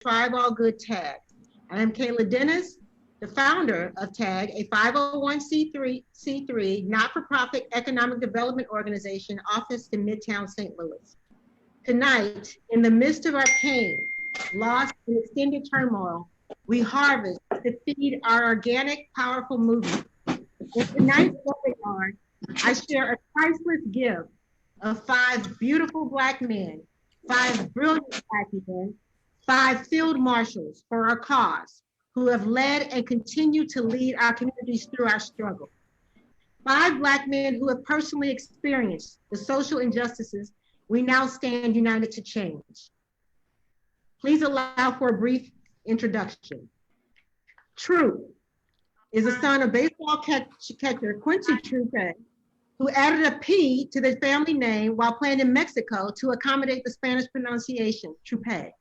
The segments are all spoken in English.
Tribe All Good TAG. I am Kayla Dennis, the founder of TAG, a 501c3 not-for-profit economic development organization officed in Midtown St. Louis. Tonight, in the midst of our pain, loss, and extended turmoil, we harvest to feed our organic, powerful movement. In tonight's webinar, I share a priceless gift of 5 beautiful Black men, 5 brilliant Black men, 5 field marshals for our cause, who have led and continue to lead our communities through our struggle. 5 Black men who have personally experienced the social injustices we now stand united to change. Please allow for a brief introduction. Troupe is the son of baseball catcher Quincy Troupe, who added a P to the family name while playing in Mexico to accommodate the Spanish pronunciation, Troupe.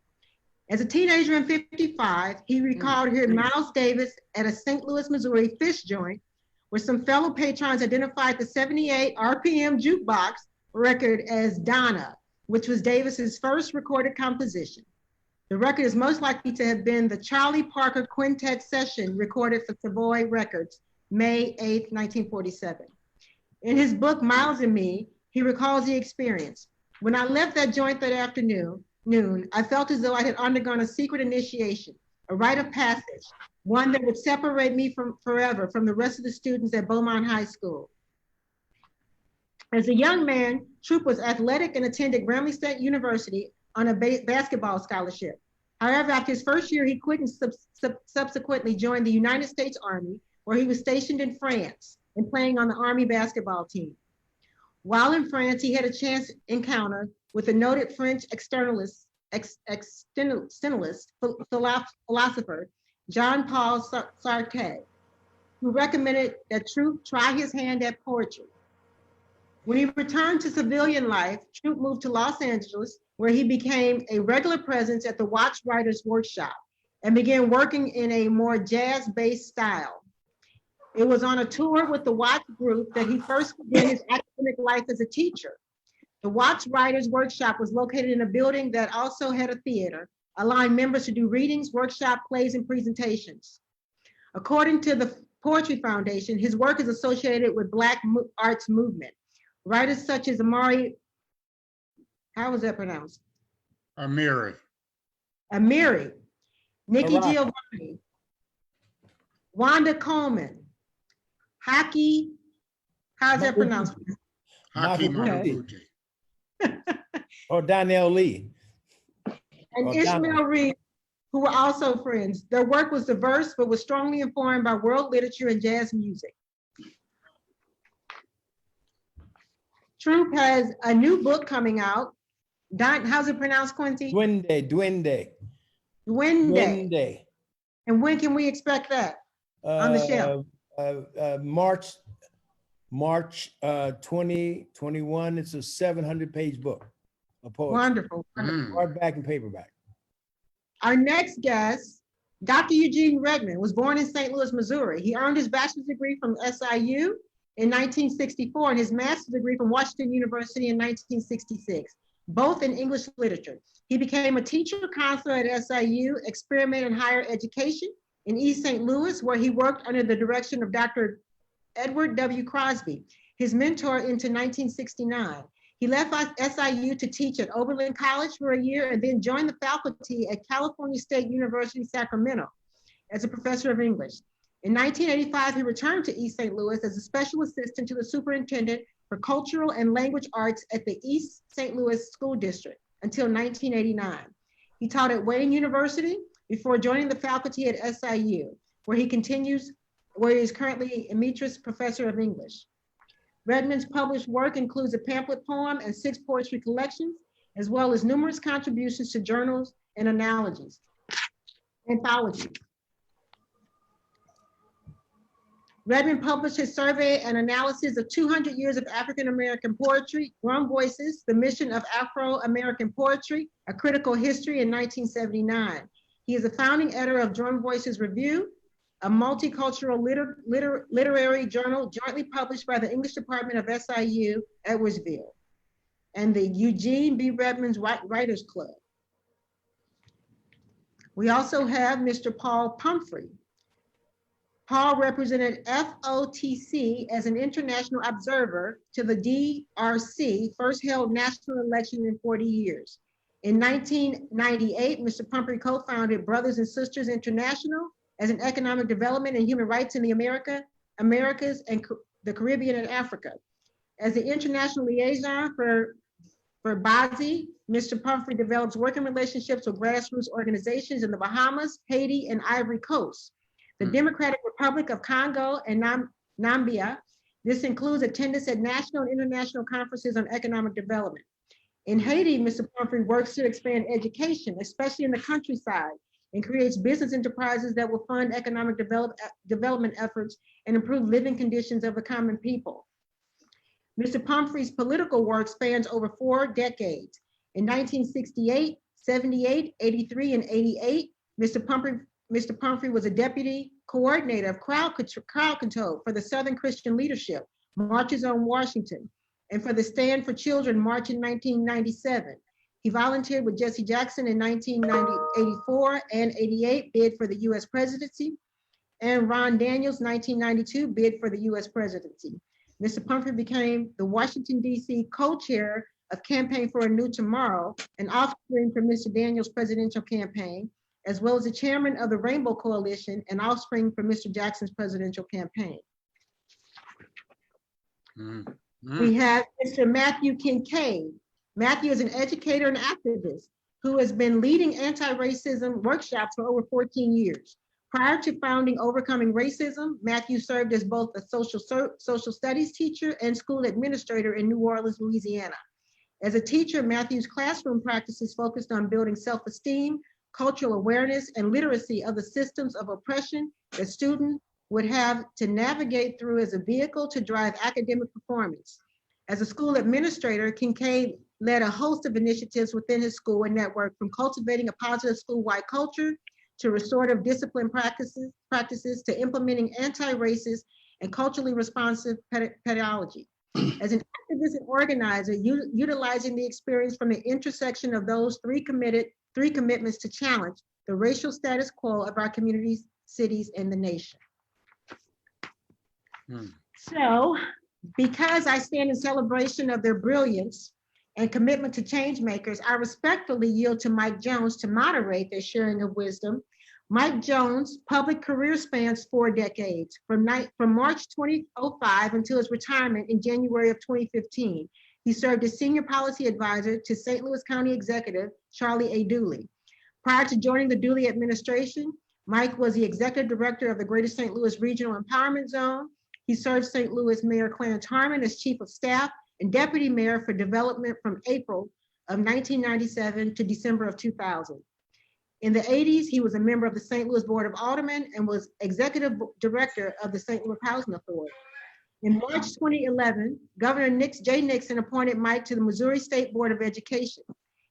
As a teenager in '55, he recalled hearing Miles Davis at a St. Louis, Missouri fish joint where some fellow patrons identified the 78 RPM jukebox record as Donna, which was Davis's first recorded composition. The record is most likely to have been the Charlie Parker Quintet session recorded for Savoy Records, May 8, 1947. In his book, Miles and Me, he recalls the experience. When I left that joint that afternoon, I felt as though I had undergone a secret initiation, a rite of passage, one that would separate me forever from the rest of the students at Beaumont High School. As a young man, Troupe was athletic and attended Grambling State University on a basketball scholarship. However, after his first year, he quit and subsequently joined the United States Army, where he was stationed in France and playing on the Army basketball team. While in France, he had a chance encounter with the noted French externalist, philosopher, Jean-Paul Sartre, who recommended that Troupe try his hand at poetry. When he returned to civilian life, Troupe moved to Los Angeles, where he became a regular presence at the Watch Writers Workshop and began working in a more jazz-based style. It was on a tour with the Watch group that he first began his academic life as a teacher. The Watch Writers Workshop was located in a building that also had a theater, allowing members to do readings, workshop, plays, and presentations. According to the Poetry Foundation, his work is associated with Black arts movement. Writers such as Amiri, how was that pronounced? Amiri, Nikki Giovanni, Wanda Coleman, Haki, how's that pronounced? Haki Marabuji. Or Donnell Lee. And Ishmael Reed, who were also friends. Their work was diverse, but was strongly informed by world literature and jazz music. Troupe has a new book coming out. How's it pronounced, Quincy? Duende. And when can we expect that on the shelf? March 2021. It's a 700-page book of poetry. Wonderful. Hardback and paperback. Our next guest, Dr. Eugene Redmond, was born in St. Louis, Missouri. He earned his bachelor's degree from SIU in 1964 and his master's degree from Washington University in 1966, both in English literature. He became a teacher counselor at SIU, experimented in higher education in East St. Louis, where he worked under the direction of Dr. Edward W. Crosby, his mentor into 1969. He left SIU to teach at Oberlin College for a year and then joined the faculty at California State University, Sacramento as a professor of English. In 1985, he returned to East St. Louis as a special assistant to the superintendent for cultural and language arts at the East St. Louis School District until 1989. He taught at Wayne University before joining the faculty at SIU, where he is currently emeritus professor of English. Redmond's published work includes a pamphlet poem and 6 poetry collections, as well as numerous contributions to journals and anthologies. Redmond published his survey and analysis of 200 years of African-American poetry, Drum Voices, the Mission of Afro-American Poetry, A Critical History in 1979. He is the founding editor of Drum Voices Review, a multicultural literary journal jointly published by the English Department of SIU, Edwardsville, and the Eugene B. Redmond's Writers Club. We also have Mr. Paul Pumphrey. Paul represented FOTC as an international observer to the DRC, first held national election in 40 years. In 1998, Mr. Pumphrey co-founded Brothers and Sisters International as an economic development and human rights in the Americas and the Caribbean and Africa. As the international liaison for BASI, Mr. Pumphrey develops working relationships with grassroots organizations in the Bahamas, Haiti, and Ivory Coast, the Democratic Republic of Congo, and Nambia. This includes attendance at national and international conferences on economic development. In Haiti, Mr. Pumphrey works to expand education, especially in the countryside, and creates business enterprises that will fund economic development efforts and improve living conditions of the common people. Mr. Pumphrey's political work spans over 4 decades. In 1968, 78, 83, and 88, Mr. Pumphrey was a deputy coordinator of crowd control for the Southern Christian Leadership, Marches on Washington, and for the Stand for Children March in 1997. He volunteered with Jesse Jackson in 1984 and 88, bid for the US presidency, and Ron Daniels, 1992, bid for the US presidency. Mr. Pumphrey became the Washington, D.C. co-chair of Campaign for a New Tomorrow, an offspring from Mr. Daniels' presidential campaign, as well as the chairman of the Rainbow Coalition, an offspring from Mr. Jackson's presidential campaign. We have Mr. Matthew Kincaid. Matthew is an educator and activist who has been leading anti-racism workshops for over 14 years. Prior to founding Overcoming Racism, Matthew served as both a social studies teacher and school administrator in New Orleans, Louisiana. As a teacher, Matthew's classroom practices focused on building self-esteem, cultural awareness, and literacy of the systems of oppression that students would have to navigate through as a vehicle to drive academic performance. As a school administrator, Kincaid led a host of initiatives within his school and network, from cultivating a positive school-wide culture to restorative discipline practices to implementing anti-racist and culturally responsive pedagogy. As an activist and organizer, utilizing the experience from the intersection of those three commitments to challenge the racial status quo of our communities, cities, and the nation. So, because I stand in celebration of their brilliance and commitment to change makers, I respectfully yield to Mike Jones to moderate their sharing of wisdom. Mike Jones' public career spans 4 decades, from March 2005 until his retirement in January of 2015. He served as senior policy advisor to St. Louis County Executive Charlie A. Dooley. Prior to joining the Dooley administration, Mike was the executive director of the Greater St. Louis Regional Empowerment Zone. He served St. Louis Mayor Clarence Harmon as chief of staff and deputy mayor for development from April of 1997 to December of 2000. In the 80s, he was a member of the St. Louis Board of Aldermen and was executive director of the St. Louis Housing Authority. In March 2011, Governor Jay Nixon appointed Mike to the Missouri State Board of Education.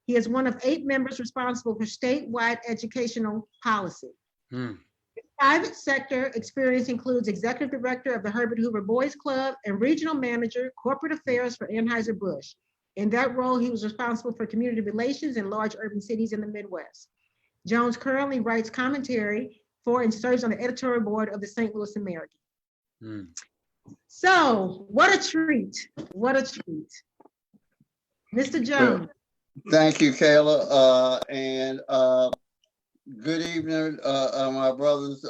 He is one of 8 members responsible for statewide educational policy. His private sector experience includes executive director of the Herbert Hoover Boys Club and regional manager, corporate affairs for Anheuser-Busch. In that role, he was responsible for community relations in large urban cities in the Midwest. Jones currently writes commentary for and serves on the editorial board of the St. Louis American. So, what a treat, what a treat. Mr. Jones. Thank you, Kayla, and good evening, my brothers,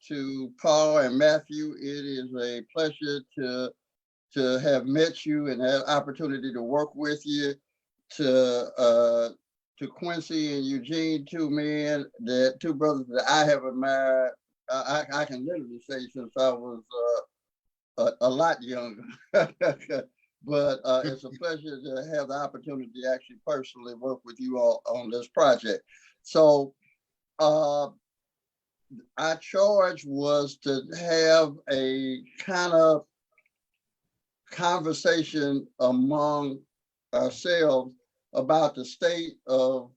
to Paul and Matthew. It is a pleasure to have met you and have opportunity to work with you. To Quincy and Eugene, 2 men, two brothers that I have admired. I can literally say since I was a lot younger. But it's a pleasure to have the opportunity to actually personally work with you all on this project. So our charge was to have a kind of conversation among ourselves about the state of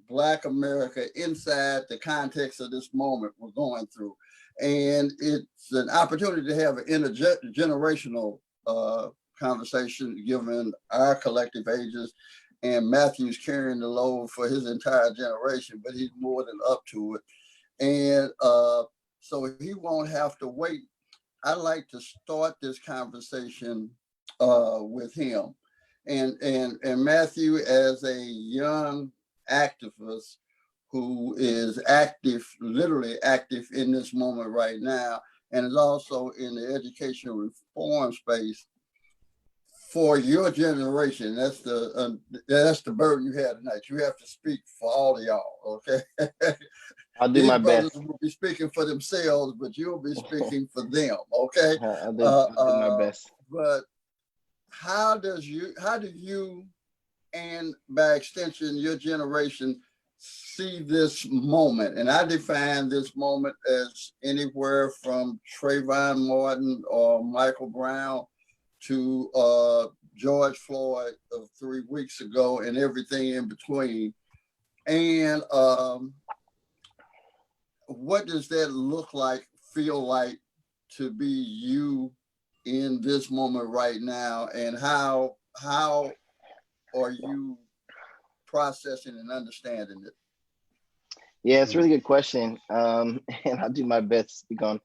Black America inside the context of this moment we're going through. And it's an opportunity to have an intergenerational conversation given our collective ages and Matthew's carrying the load for his entire generation, but he's more than up to it. And so he won't have to wait. I'd like to start this conversation with him. And Matthew, as a young activist who is active, literally active in this moment right now, and is also in the educational reform space, for your generation, that's the burden you have tonight. You have to speak for all of y'all, okay? I'll do my best. These brothers will be speaking for themselves, but you'll be speaking for them, okay? I'll do my best. But how do you, and by extension, your generation, see this moment? And I define this moment as anywhere from Trayvon Martin or Michael Brown to George Floyd of 3 weeks ago and everything in between. And what does that look like, feel like to be you in this moment right now? And how are you processing and understanding it? Yeah, it's a really good question. And I'll do my best to speak on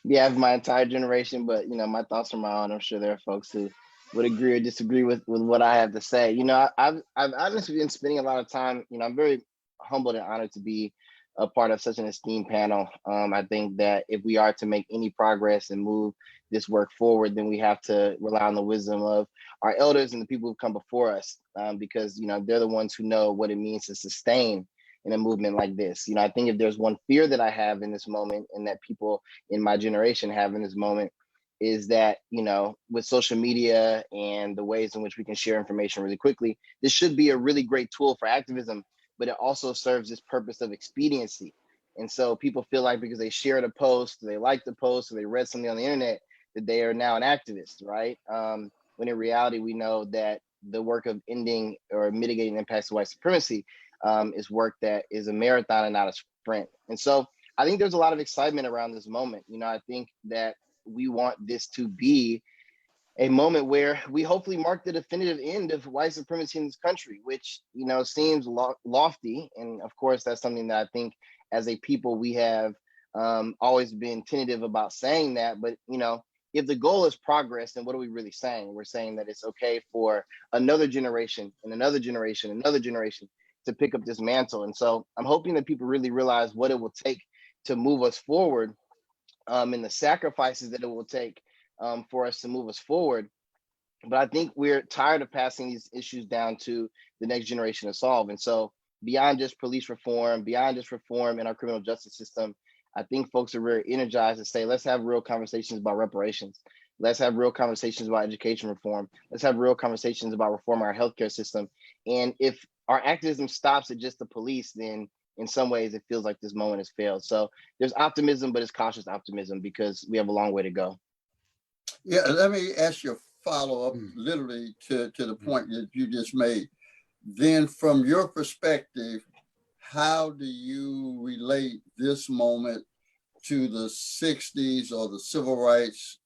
behalf of my entire generation, but my thoughts are my own. I'm sure there are folks who would agree or disagree with what I have to say. I've honestly been spending a lot of time, I'm very humbled and honored to be a part of such an esteemed panel. I think that if we are to make any progress and move this work forward, then we have to rely on the wisdom of our elders and the people who've come before us, because they're the ones who know what it means to sustain in a movement like this. I think if there's one fear that I have in this moment, and that people in my generation have in this moment, is that, with social media and the ways in which we can share information really quickly, this should be a really great tool for activism, but it also serves this purpose of expediency. And so people feel like because they shared a post, they liked the post, or they read something on the internet, that they are now an activist, right? When in reality, we know that the work of ending or mitigating the impacts of white supremacy is work that is a marathon and not a sprint. And so I think there's a lot of excitement around this moment. I think that we want this to be a moment where we hopefully mark the definitive end of white supremacy in this country, which, seems lofty. And of course, that's something that I think as a people, we have always been tentative about saying that. But, if the goal is progress, then what are we really saying? We're saying that it's okay for another generation and another generation, another generation to pick up this mantle. And so I'm hoping that people really realize what it will take to move us forward, and the sacrifices that it will take for us to move us forward. But I think we're tired of passing these issues down to the next generation to solve. And so beyond just police reform, beyond just reform in our criminal justice system, I think folks are very energized to say, let's have real conversations about reparations. Let's have real conversations about education reform. Let's have real conversations about reforming our healthcare system. And if our activism stops at just the police, then in some ways it feels like this moment has failed. So there's optimism, but it's cautious optimism because we have a long way to go. Yeah, let me ask you a follow-up literally to the point that you just made. Then from your perspective, how do you relate this moment to the 60s or the civil rights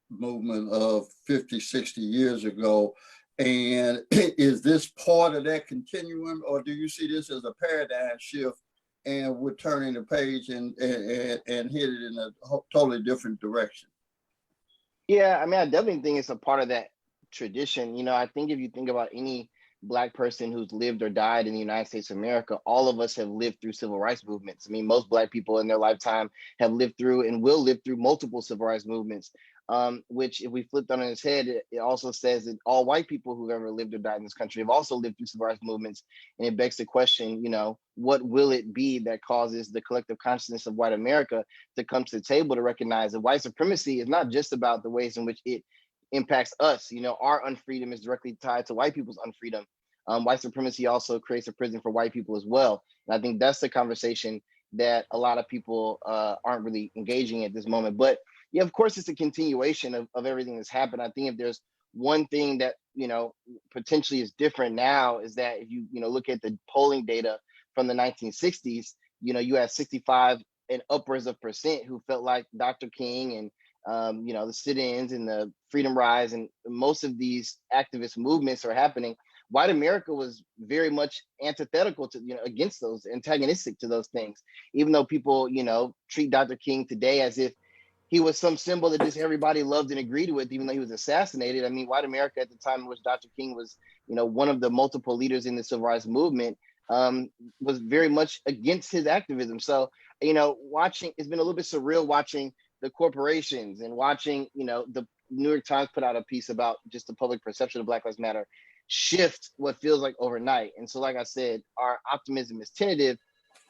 movement of 50, 60 years ago? And is this part of that continuum, or do you see this as a paradigm shift and we're turning the page and headed in a totally different direction? Yeah, I mean, I definitely think it's a part of that tradition. I think if you think about any Black person who's lived or died in the United States of America, all of us have lived through civil rights movements. I mean, most Black people in their lifetime have lived through and will live through multiple civil rights movements, which if we flipped on its head, it also says that all white people who've ever lived or died in this country have also lived through civil rights movements. And it begs the question, what will it be that causes the collective consciousness of white America to come to the table to recognize that white supremacy is not just about the ways in which it impacts us. Our unfreedom is directly tied to white people's unfreedom. White supremacy also creates a prison for white people as well. And I think that's the conversation that a lot of people aren't really engaging at this moment. But yeah, of course, it's a continuation of everything that's happened. I think if there's one thing that, potentially is different now is that if you, look at the polling data from the 1960s, you had 65 and upwards of percent who felt like Dr. King and the sit-ins and the Freedom Rise and most of these activist movements are happening white America was very much antithetical to, against those, antagonistic to those things. Even though people, treat Dr. King today as if he was some symbol that just everybody loved and agreed with, even though he was assassinated. I mean, white America at the time in which Dr. King was, one of the multiple leaders in the civil rights movement, was very much against his activism. So, watching, it's been a little bit surreal watching the corporations and watching, the New York Times put out a piece about just the public perception of Black Lives Matter shift what feels like overnight. And so, like I said, our optimism is tentative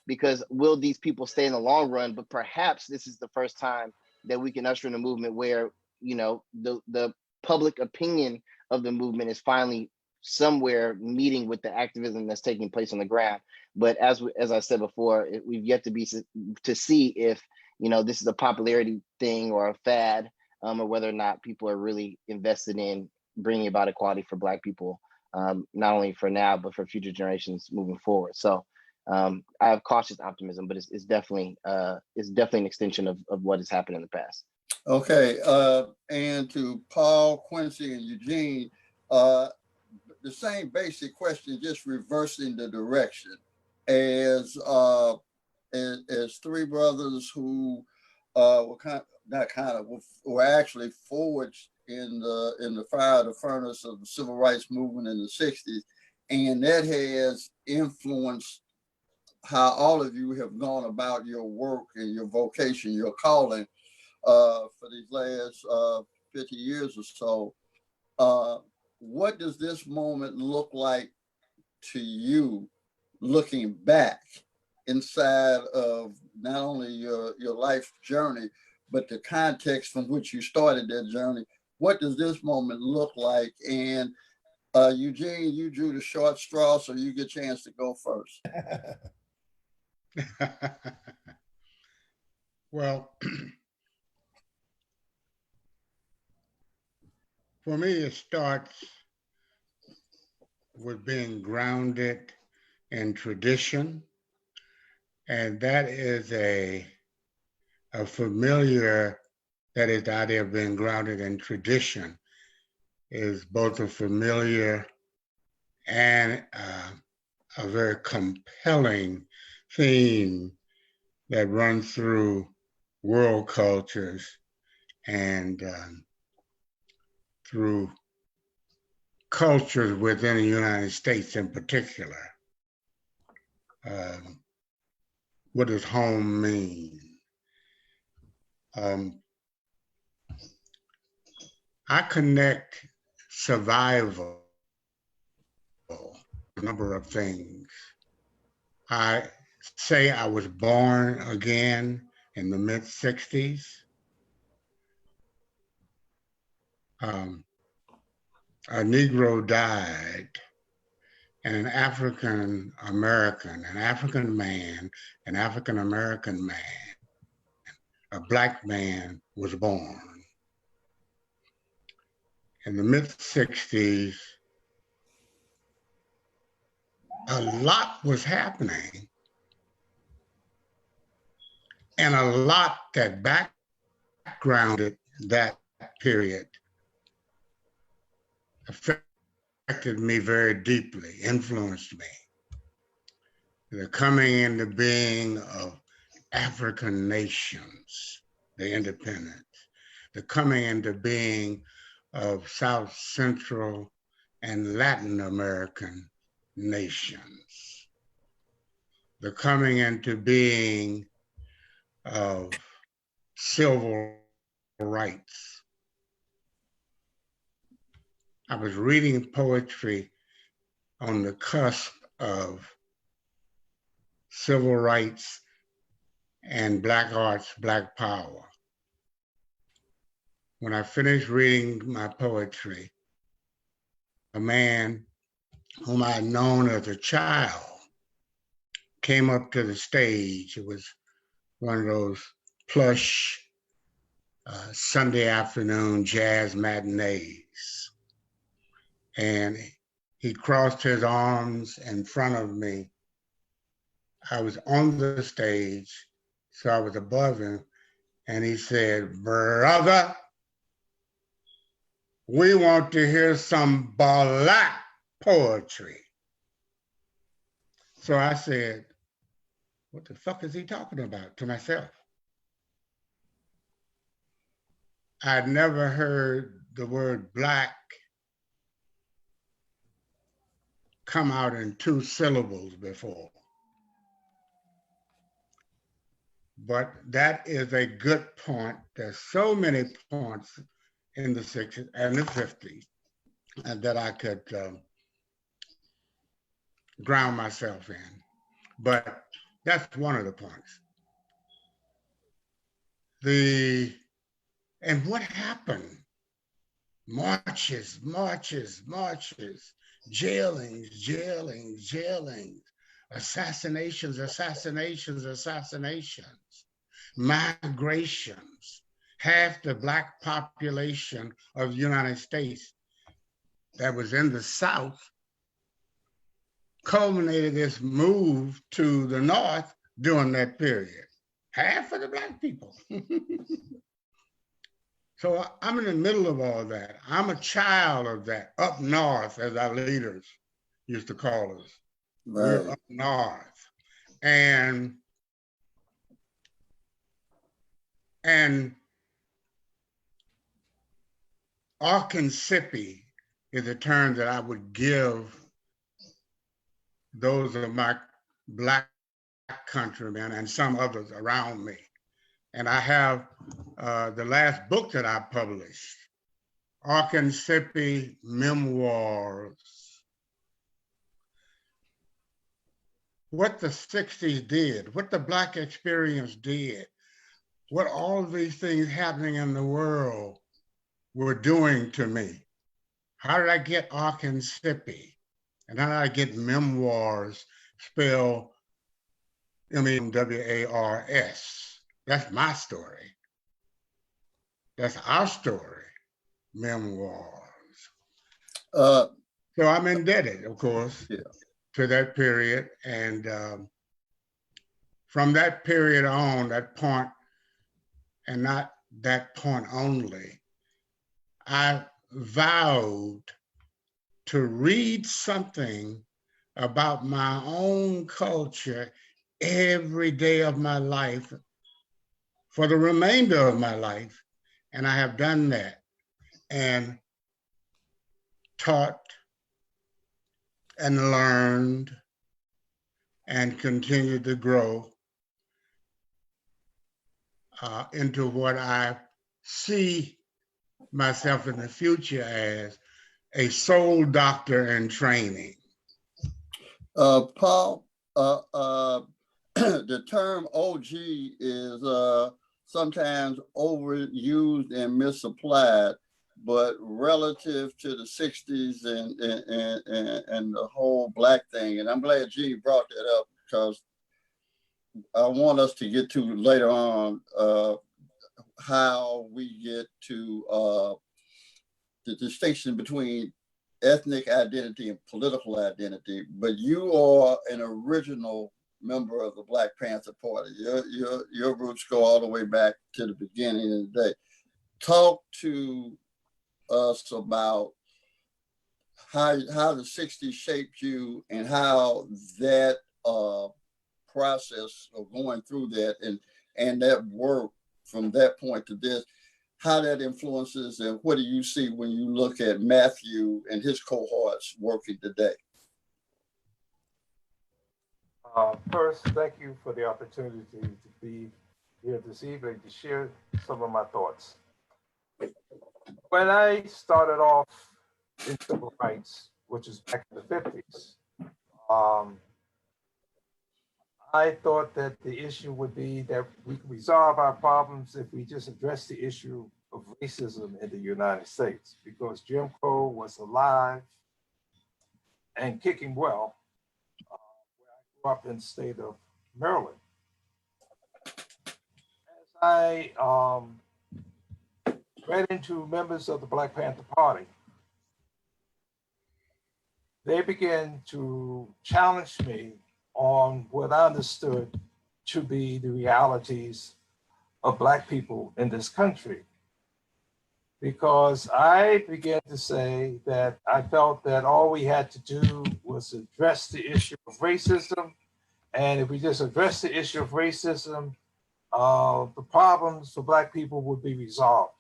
because will these people stay in the long run? But perhaps this is the first time that we can usher in a movement where, the public opinion of the movement is finally somewhere meeting with the activism that's taking place on the ground. But as I said before, we've yet to see if, this is a popularity thing or a fad, or whether or not people are really invested in bringing about equality for Black people, not only for now, but for future generations moving forward. So I have cautious optimism, but it's definitely an extension of what has happened in the past. Okay, and to Paul, Quincy, and Eugene, the same basic question, just reversing the direction. As three brothers who were actually forged in the fire, the furnace of the civil rights movement in the 60s, and that has influenced how all of you have gone about your work and your vocation, your calling, for these last 50 years or so. What does this moment look like to you, looking back inside of not only your life journey, but the context from which you started that journey? What does this moment look like? And Eugene, you drew the short straw, so you get a chance to go first. Well, for me, it starts with being grounded in tradition. And that is a familiar, that is the idea of being grounded in tradition, is both a familiar and a very compelling theme that runs through world cultures and through cultures within the United States in particular. What does home mean? I connect survival to a number of things. I say I was born again in the mid-60s. A Negro died, and an African man, an African-American man, a Black man was born. In the mid-60s, a lot was happening, and a lot that backgrounded that period affected me very deeply, influenced me. The coming into being of African nations, the independence, the coming into being of South Central and Latin American nations, the coming into being of civil rights. I was reading poetry on the cusp of civil rights and Black arts, Black power. When I finished reading my poetry, a man whom I had known as a child came up to the stage. It was one of those plush Sunday afternoon jazz matinees. And he crossed his arms in front of me. I was on the stage, so I was above him, and he said, "Brother, we want to hear some Black poetry. So I said, what the fuck is he talking about, to myself? I'd never heard the word black come out in 2 syllables before. But that is a good point. There's so many points in the 60s and the 50s that I could ground myself in. But that's one of the points. And what happened? Marches, marches, marches, jailings, jailings, jailings, assassinations, assassinations, assassinations, migrations. Half the Black population of the United States that was in the South culminated this move to the North during that period. Half of the Black people. So I'm in the middle of all that. I'm a child of that, up north, as our leaders used to call us. Right. We're up north. And Arkansas is a term that I would give those of my Black countrymen and some others around me. And I have the last book that I published, Arkansas Memoirs. What the 60s did, what the Black experience did, what all of these things happening in the world were doing to me. How did I get Arkansas? And how did I get memoirs spelled M-E-M-W-A-R-S? That's my story. That's our story, memoirs. So I'm indebted, of course, to that period. And from that period on, that point, and not that point only, I vowed to read something about my own culture every day of my life for the remainder of my life. And I have done that and taught and learned and continued to grow into what I see myself in the future as a soul doctor in training. Paul, the term OG is sometimes overused and misapplied, but relative to the 60s and the whole Black thing, and I'm glad Gene brought that up because I want us to get to later on how we get to the distinction between ethnic identity and political identity, but you are an original member of the Black Panther Party. Your roots go all the way back to the beginning of the day. Talk to us about how the 60s shaped you and how that process of going through that and that work from that point to this, how that influences, and what do you see when you look at Matthew and his cohorts working today? First, thank you for the opportunity to be here this evening to share some of my thoughts. When I started off in civil rights, which is back in the 50s, I thought that the issue would be that we could resolve our problems if we just address the issue of racism in the United States, because Jim Crow was alive and kicking well. Up in the state of Maryland. As I ran into members of the Black Panther Party, they began to challenge me on what I understood to be the realities of Black people in this country. because I began to say that I felt that all we had to do was address the issue of racism. And if we just address the issue of racism, the problems for Black people would be resolved.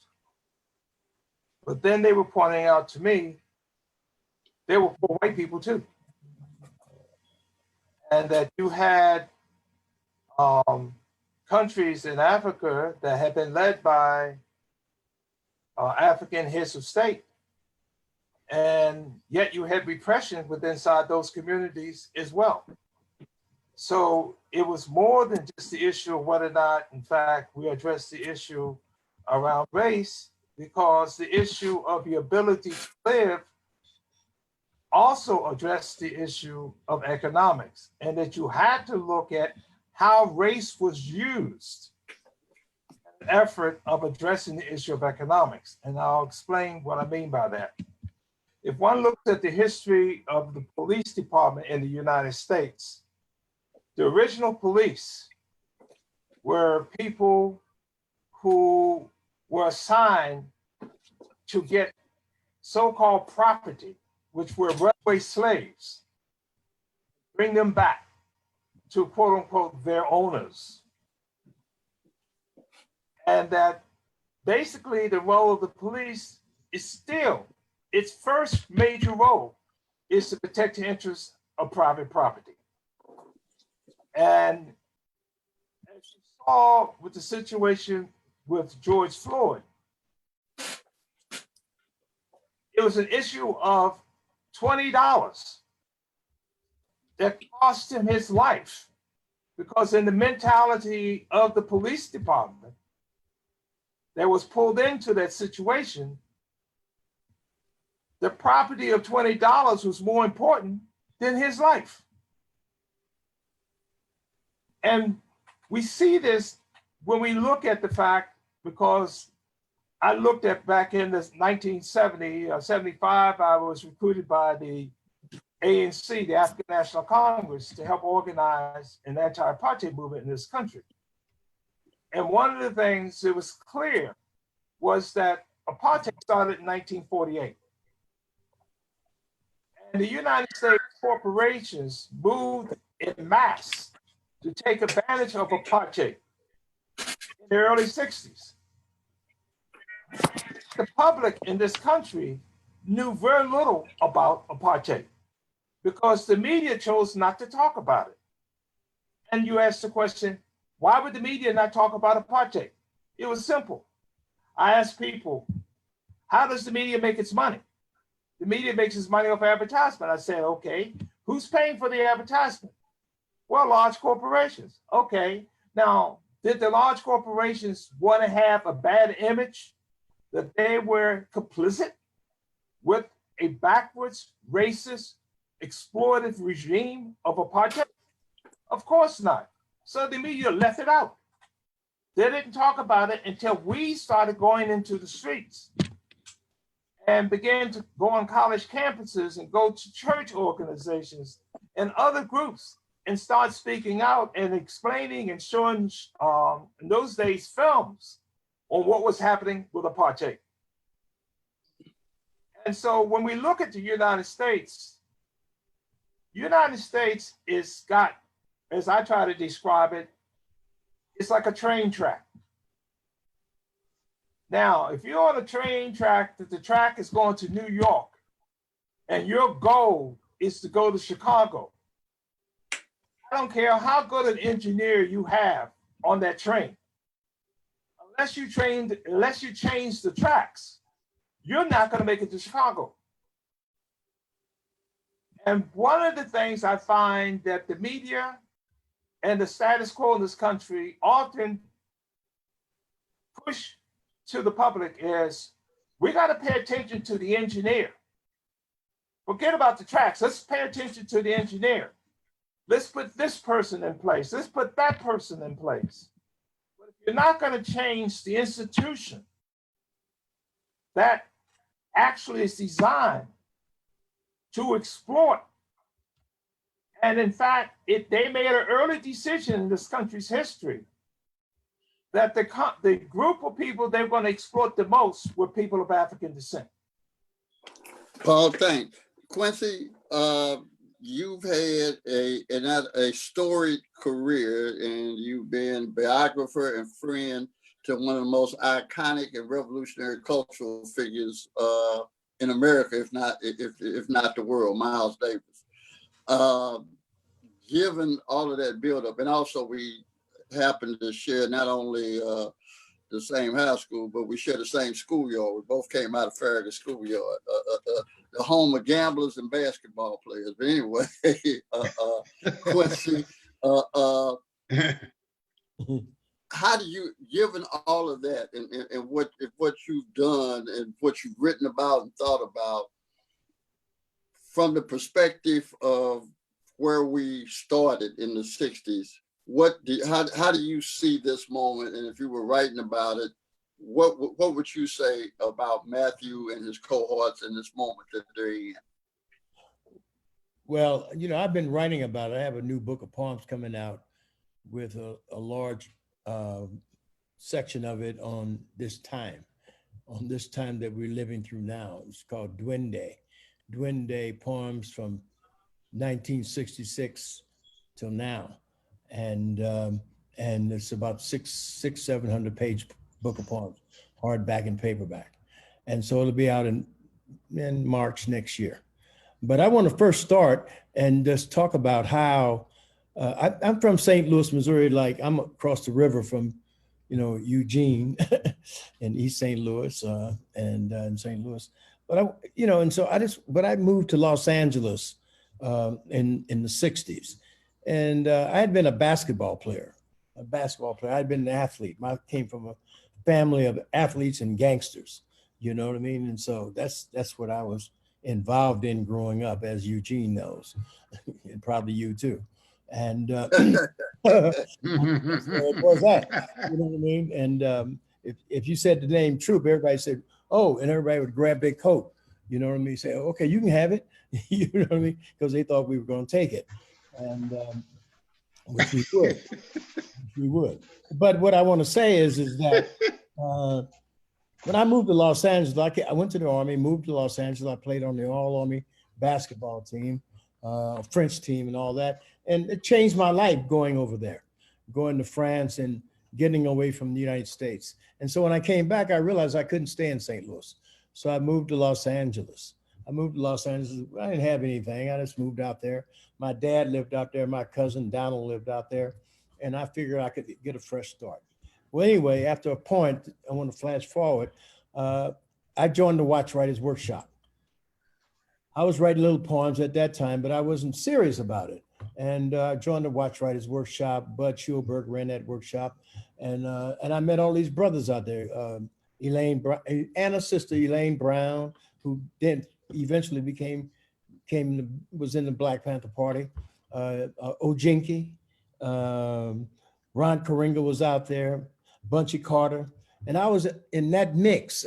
But then they were pointing out to me, they were for white people too. And that you had countries in Africa that had been led by African heads of state. And yet you had repression within inside those communities as well. So it was more than just the issue of whether or not, in fact, we address the issue around race, because the issue of the ability to live also addressed the issue of economics, and that you had to look at how race was used in an effort of addressing the issue of economics. And I'll explain what I mean by that. If one looks at the history of the police department in the United States, the original police were people who were assigned to get so-called property, which were runaway slaves, bring them back to quote unquote their owners. And that basically the role of the police is still, its first major role is to protect the interests of private property. And as you saw with the situation with George Floyd, it was an issue of $20 that cost him his life, because in the mentality of the police department that was pulled into that situation, the property of $20 was more important than his life. And we see this when we look at the fact, because I looked at back in the 1970, 75, I was recruited by the ANC, the African National Congress, to help organize an anti-apartheid movement in this country. And one of the things that was clear was that apartheid started in 1948. And the United States corporations moved en masse to take advantage of apartheid in the early 60s. The public in this country knew very little about apartheid because the media chose not to talk about it. And you asked the question, why would the media not talk about apartheid? It was simple. I asked people, how does the media make its money? The media makes its money off advertisement. I said, okay, who's paying for the advertisement? Well, large corporations. Okay, now, did the large corporations want to have a bad image that they were complicit with a backwards, racist, exploitative regime of apartheid? Of course not. So the media left it out. They didn't talk about it until we started going into the streets and began to go on college campuses and go to church organizations and other groups and start speaking out and explaining and showing, in those days, films on what was happening with apartheid. And so when we look at the United States is got, as I try to describe it, it's like a train track. Now, if you're on a train track, that the track is going to New York, and your goal is to go to Chicago, I don't care how good an engineer you have on that train, unless you change the tracks, you're not going to make it to Chicago. And one of the things I find that the media and the status quo in this country often push to the public is, we got to pay attention to the engineer. Forget about the tracks. Let's pay attention to the engineer. Let's put this person in place. Let's put that person in place. But if you're not going to change the institution that actually is designed to exploit, and in fact, they made an early decision in this country's history that the group of people they're going to exploit the most were people of African descent. Paul, thanks. Quincy, you've had a storied career, and you've been biographer and friend to one of the most iconic and revolutionary cultural figures in America, if not the world, Miles Davis. Given all of that buildup, and also we happen to share not only the same high school, but we share the same schoolyard. We both came out of Farragut Schoolyard, the home of gamblers and basketball players. But anyway, Quincy, how do you, given all of that and what you've done and what you've written about and thought about, from the perspective of where we started in the 60s, how do you see this moment? And if you were writing about it, what would you say about Matthew and his cohorts in this moment that they're in? Well, you know, I've been writing about it. I have a new book of poems coming out with a large section of it on this time that we're living through now. It's called Duende poems from 1966 till now. And it's about 700 page book of poems, hardback and paperback. And so it'll be out in March next year. But I want to first start and just talk about how I'm from St. Louis, Missouri. Like, I'm across the river from, you know, Eugene in East St. Louis and in St. Louis. But I moved to Los Angeles in the 60s. And I had been a basketball player. I'd been an athlete. I came from a family of athletes and gangsters, you know what I mean? And so that's what I was involved in growing up, as Eugene knows, and probably you too. And where was that? You know what I mean? And if you said the name Troupe, everybody said, oh, and everybody would grab their coat, you know what I mean? Say, okay, you can have it, you know what I mean? Because they thought we were going to take it. And which we would. But what I want to say is that when I moved to Los Angeles, I went to the Army, moved to Los Angeles. I played on the All-Army basketball team, French team and all that. And it changed my life going over there, going to France and getting away from the United States. And so when I came back, I realized I couldn't stay in St. Louis. So I moved to Los Angeles. I didn't have anything. I just moved out there. My dad lived out there. My cousin Donald lived out there. And I figured I could get a fresh start. Well, anyway, after a point, I want to flash forward. I joined the Watch Writers Workshop. I was writing little poems at that time, but I wasn't serious about it. And I joined the Watch Writers Workshop. Bud Schulberg ran that workshop. And I met all these brothers out there. Anna's sister, Elaine Brown, who then eventually was in the Black Panther Party. Ojinki, Ron Karinga was out there, Bunchy Carter. And I was in that mix.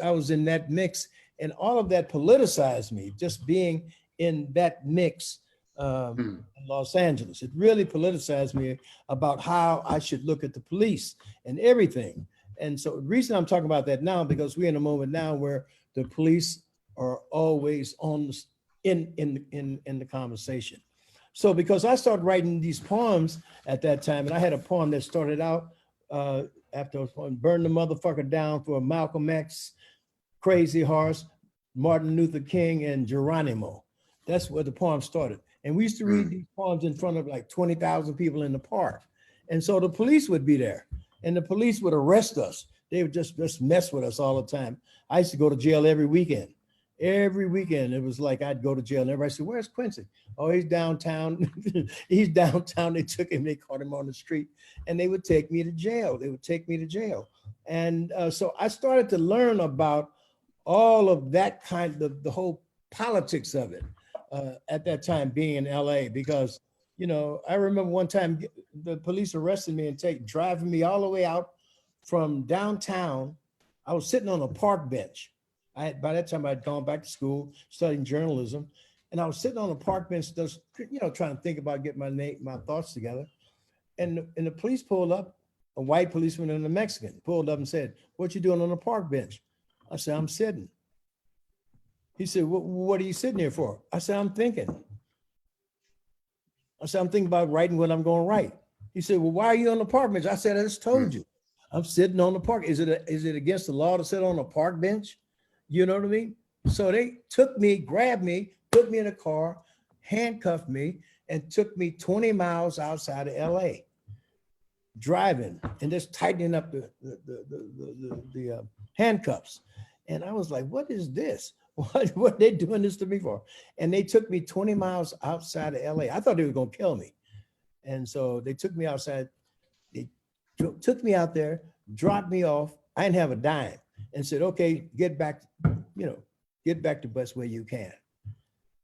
And all of that politicized me, just being in that mix in Los Angeles. It really politicized me about how I should look at the police and everything. And so the reason I'm talking about that now, because we're in a moment now where the police are always in the conversation. So because I started writing these poems at that time, and I had a poem that started out after I was poem, Burn the Motherfucker Down for Malcolm X, Crazy Horse, Martin Luther King, and Geronimo. That's where the poem started. And we used to read these poems in front of like 20,000 people in the park. And so the police would be there and the police would arrest us. They would just mess with us all the time. I used to go to jail every weekend. Every weekend, it was like I'd go to jail and everybody said, where's Quincy? Oh, he's downtown. He's downtown. They took him, they caught him on the street and they would take me to jail. And so I started to learn about all of that kind of the whole politics of it at that time being in LA, because, you know, I remember one time the police arrested me and driving me all the way out from downtown. I was sitting on a park bench. By that time I'd gone back to school, studying journalism. And I was sitting on a park bench, just, you know, trying to think about getting my thoughts together. And the police pulled up a white policeman and a Mexican pulled up and said, "What you doing on the park bench?" I said, "I'm sitting." He said, "What are you sitting here for?" I said, "I'm thinking." I said, "I'm thinking about writing what I'm going to write." He said, "Well, why are you on the park bench?" I said, "I just told you, I'm sitting on the park. Is it against the law to sit on a park bench?" You know what I mean? So they took me, grabbed me, put me in a car, handcuffed me, and took me 20 miles outside of LA, driving and just tightening up the handcuffs. And I was like, "What is this? What are they doing this to me for?" And they took me 20 miles outside of LA. I thought they were going to kill me. And so they took me outside. They took me out there, dropped me off. I didn't have a dime, and said, "Okay, get back to bus where you can."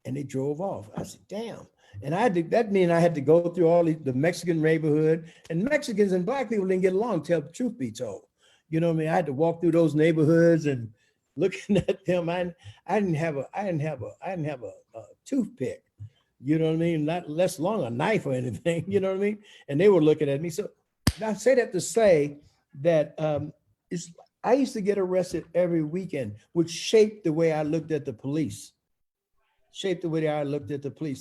And they drove off. I said, "Damn." And that mean I had to go through all the Mexican neighborhood, and Mexicans and black people didn't get along, tell the truth be told. You know what I mean? I had to walk through those neighborhoods and looking at them. I didn't have a toothpick. You know what I mean? Not less long a knife or anything, you know what I mean? And they were looking at me. So I say that to say that I used to get arrested every weekend, which shaped the way I looked at the police.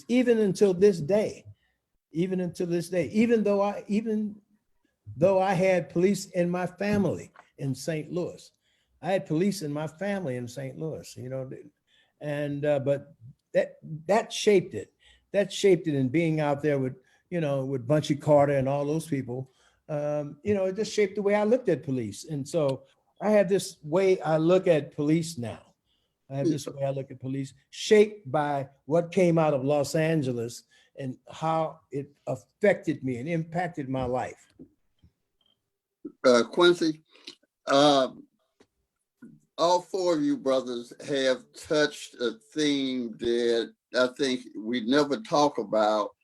Even until this day. Even though I had police in my family in St. Louis. I had police in my family in St. Louis, you know, and but that shaped it. That shaped it in being out there with Bunchy Carter and all those people. It just shaped the way I looked at police. And so I have this way I look at police now. Shaped by what came out of Los Angeles and how it affected me and impacted my life. Quincy, all four of you brothers have touched a theme that I think we never talk about,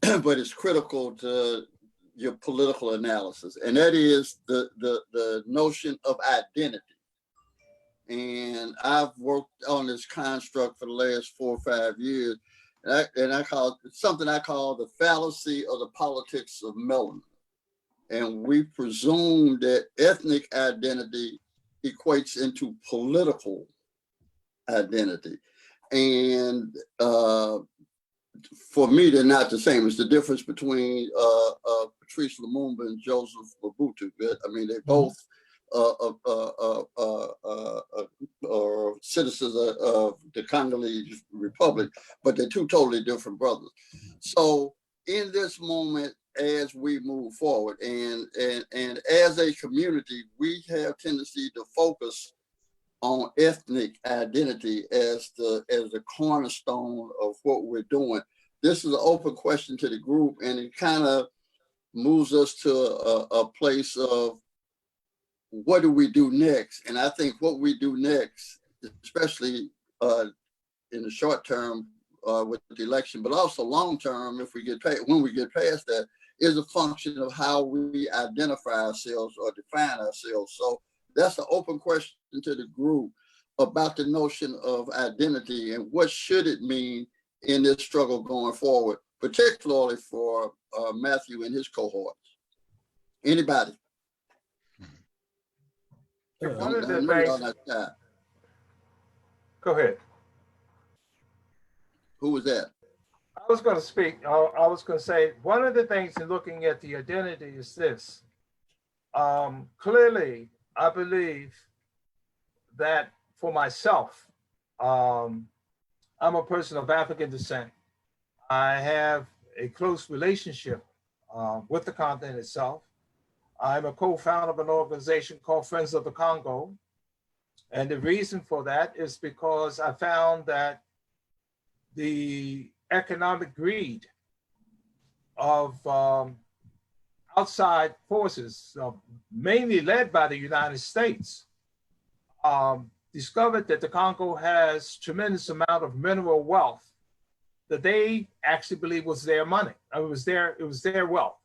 but it's critical to your political analysis, and that is the notion of identity. And I've worked on this construct for the last 4 or 5 years, and I call it something I call the fallacy of the politics of melanin. And we presume that ethnic identity equates into political identity. And for me, they're not the same. It's the difference between Patrice Lumumba and Joseph Mobutu. I mean, they both are citizens of the Congolese Republic, but they're two totally different brothers. So in this moment, as we move forward and as a community, we have tendency to focus on ethnic identity as the cornerstone of what we're doing. This is an open question to the group, and it kind of moves us to a place of what do we do next? And I think what we do next, especially in the short term with the election, but also long term, if we when we get past that, is a function of how we identify ourselves or define ourselves. So that's an open question to the group about the notion of identity and what should it mean in this struggle going forward, particularly for Matthew and his cohorts. Anybody? One of the things, go ahead. Who was that? I was going to speak. I was going to say, one of the things in looking at the identity is this. Clearly, I believe that for myself, I'm a person of African descent. I have a close relationship with the continent itself. I'm a co-founder of an organization called Friends of the Congo. And the reason for that is because I found that the economic greed of outside forces, mainly led by the United States, discovered that the Congo has tremendous amount of mineral wealth that they actually believe was their money. It was their wealth.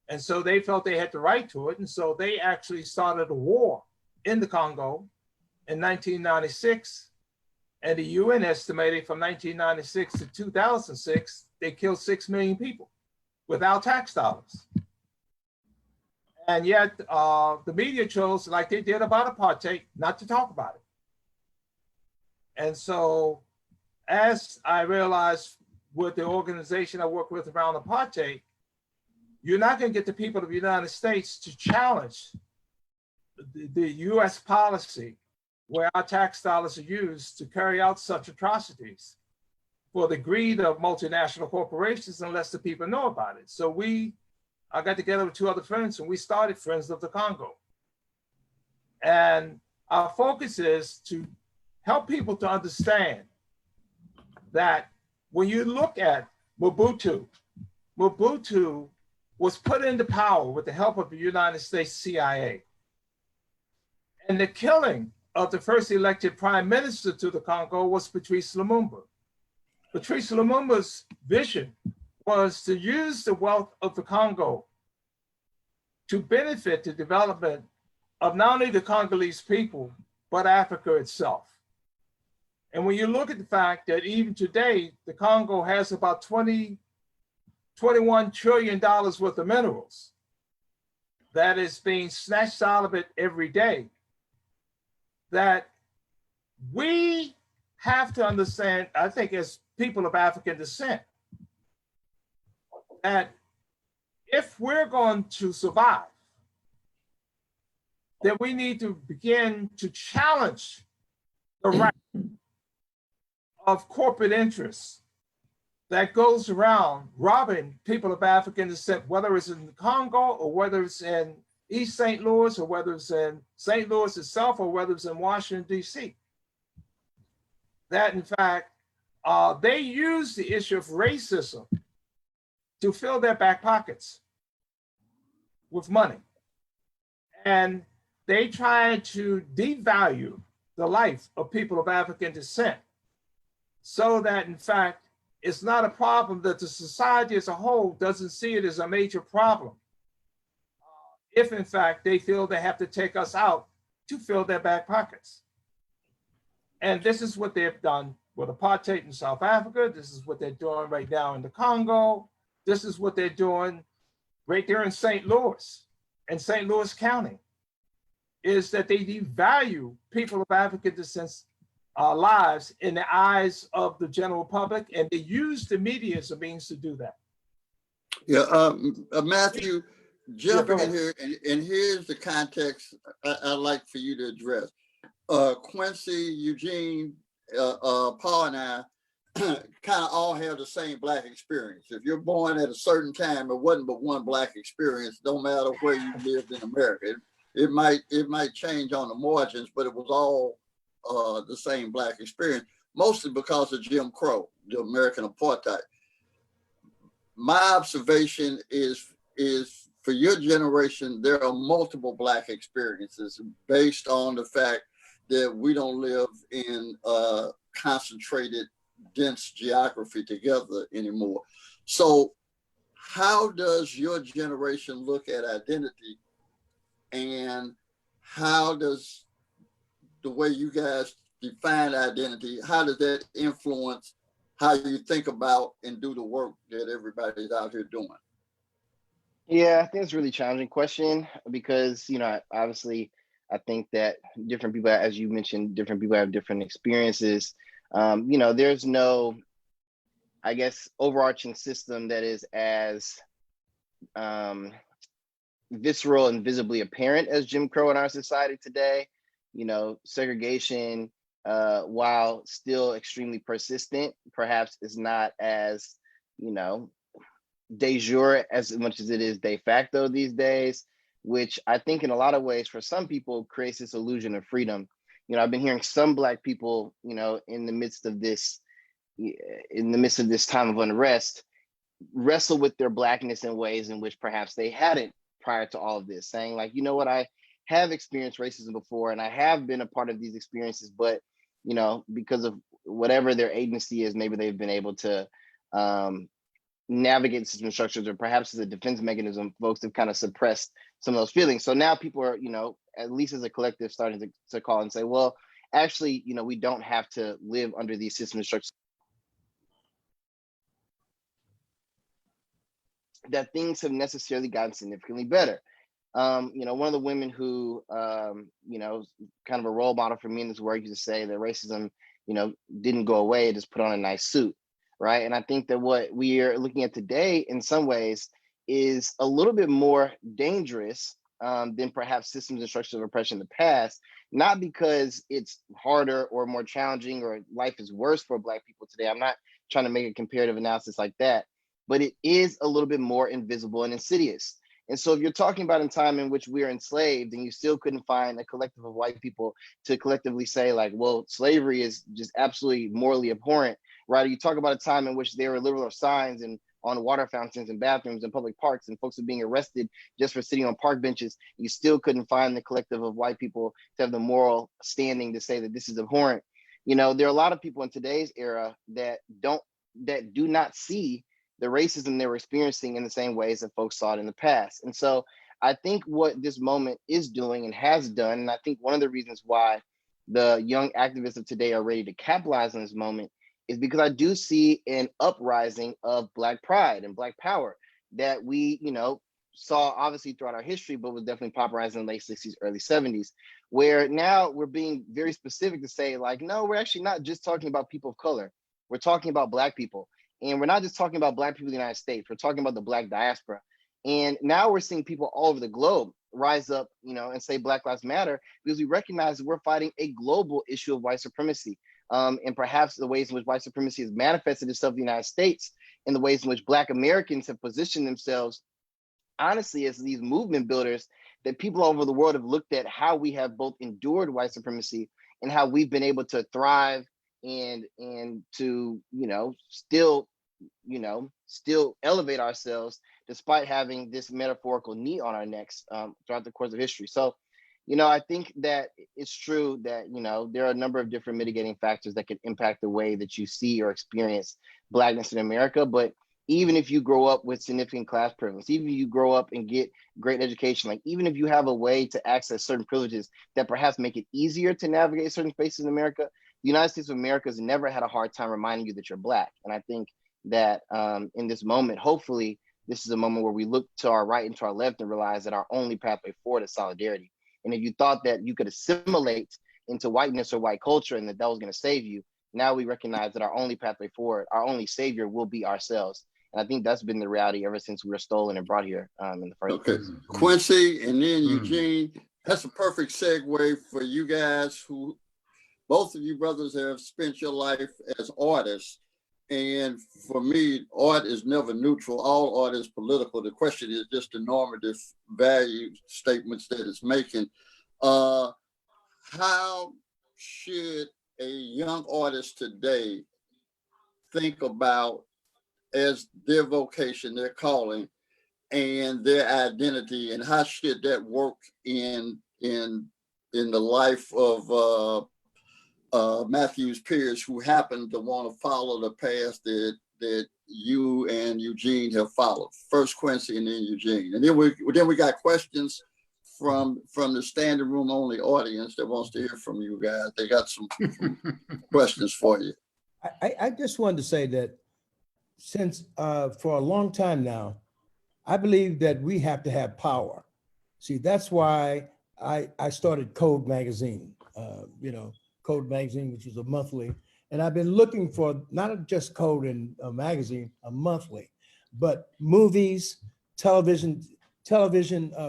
And so they felt they had the right to it. And so they actually started a war in the Congo in 1996. And the UN estimated from 1996 to 2006, they killed 6 million people without tax dollars. And yet the media chose, like they did about apartheid, not to talk about it. And so as I realized with the organization I work with around apartheid, you're not going to get the people of the United States to challenge the US policy where our tax dollars are used to carry out such atrocities for the greed of multinational corporations unless the people know about it. So I got together with two other friends and we started Friends of the Congo. And our focus is to help people to understand that when you look at Mobutu was put into power with the help of the United States CIA. And the killing of the first elected prime minister to the Congo was Patrice Lumumba. Patrice Lumumba's vision was to use the wealth of the Congo to benefit the development of not only the Congolese people, but Africa itself. And when you look at the fact that even today, the Congo has about $21 trillion worth of minerals that is being snatched out of it every day, that we have to understand, I think as people of African descent, that if we're going to survive, that we need to begin to challenge the right of corporate interests that goes around robbing people of African descent, whether it's in the Congo or whether it's in East St. Louis or whether it's in St. Louis itself or whether it's in Washington, D.C. That in fact, they use the issue of racism to fill their back pockets with money. And they try to devalue the life of people of African descent so that in fact, it's not a problem that the society as a whole doesn't see it as a major problem. If in fact they feel they have to take us out to fill their back pockets. And this is what they've done with apartheid in South Africa. This is what they're doing right now in the Congo. This is what they're doing right there in St. Louis and St. Louis County, is that they devalue people of African descent lives in the eyes of the general public, and they use the media as a means to do that. Yeah, Matthew, jumping in here, and here's the context I'd like for you to address. Quincy, Eugene, Paul, and I kind of all have the same Black experience. If you're born at a certain time, it wasn't but one Black experience. Don't matter where you lived in America. It might change on the margins, but it was all the same Black experience, mostly because of Jim Crow, the American apartheid. My observation is for your generation, there are multiple Black experiences based on the fact that we don't live in concentrated, dense geography together anymore. So how does your generation look at identity, and how does the way you guys define identity, how does that influence how you think about and do the work that everybody's out here doing? Yeah, I think it's a really challenging question because, obviously, I think that different people, as you mentioned, different people have different experiences. There's no, I guess, overarching system that is as visceral and visibly apparent as Jim Crow in our society today. Segregation, while still extremely persistent, perhaps is not as, de jure as much as it is de facto these days, which I think in a lot of ways for some people creates this illusion of freedom. I've been hearing some Black people, in the midst of this time of unrest, wrestle with their Blackness in ways in which perhaps they hadn't prior to all of this, saying like, I have experienced racism before and I have been a part of these experiences, but, because of whatever their agency is, maybe they've been able to navigate system structures, or perhaps as a defense mechanism, folks have kind of suppressed some of those feelings. So now people are, at least as a collective, starting to call and say, well, actually, we don't have to live under these system structures. That things have necessarily gotten significantly better. One of the women who, kind of a role model for me in this work used to say that racism, didn't go away, it just put on a nice suit, right? And I think that what we are looking at today in some ways is a little bit more dangerous than perhaps systems and structures of oppression in the past, not because it's harder or more challenging or life is worse for Black people today. I'm not trying to make a comparative analysis like that, but it is a little bit more invisible and insidious. And so if you're talking about a time in which we are enslaved and you still couldn't find a collective of white people to collectively say like, well, slavery is just absolutely morally abhorrent, right? You talk about a time in which there were liberal signs and on water fountains and bathrooms and public parks and folks are being arrested just for sitting on park benches. You still couldn't find the collective of white people to have the moral standing to say that this is abhorrent. There are a lot of people in today's era that do not see the racism they were experiencing in the same ways that folks saw it in the past. And so I think what this moment is doing and has done, and I think one of the reasons why the young activists of today are ready to capitalize on this moment is because I do see an uprising of Black pride and Black power that we, saw obviously throughout our history, but was definitely popularized in the late 60s, early 70s, where now we're being very specific to say like, no, we're actually not just talking about people of color. We're talking about Black people. And we're not just talking about Black people in the United States, we're talking about the Black diaspora. And now we're seeing people all over the globe rise up, and say Black Lives Matter, because we recognize that we're fighting a global issue of white supremacy. And perhaps the ways in which white supremacy has manifested itself in the United States, and the ways in which Black Americans have positioned themselves, honestly, as these movement builders, that people all over the world have looked at how we have both endured white supremacy and how we've been able to thrive and to, still elevate ourselves despite having this metaphorical knee on our necks throughout the course of history. So, I think that it's true that, there are a number of different mitigating factors that can impact the way that you see or experience Blackness in America. But even if you grow up with significant class privilege, even if you grow up and get great education, like even if you have a way to access certain privileges that perhaps make it easier to navigate certain spaces in America, the United States of America has never had a hard time reminding you that you're Black. And I think that in this moment, hopefully, this is a moment where we look to our right and to our left and realize that our only pathway forward is solidarity. And if you thought that you could assimilate into whiteness or white culture and that was going to save you, now we recognize that our only pathway forward, our only savior will be ourselves. And I think that's been the reality ever since we were stolen and brought here in the first place. Quincy and then Eugene, that's a perfect segue for you guys who, both of you brothers have spent your life as artists. And for me, art is never neutral. All art is political. The question is just the normative value statements that it's making. How should a young artist today think about as their vocation, their calling, and their identity, and how should that work in the life of Matthew's peers who happen to want to follow the path that you and Eugene have followed? First Quincy and then Eugene, and then we got questions from the standing room only audience that wants to hear from you guys. They got some questions for you. I just wanted to say that since for a long time now, I believe that we have to have power. See, that's why I started Code Magazine, Code Magazine, which was a monthly. And I've been looking for not just Code and a magazine, a monthly, but movies, television,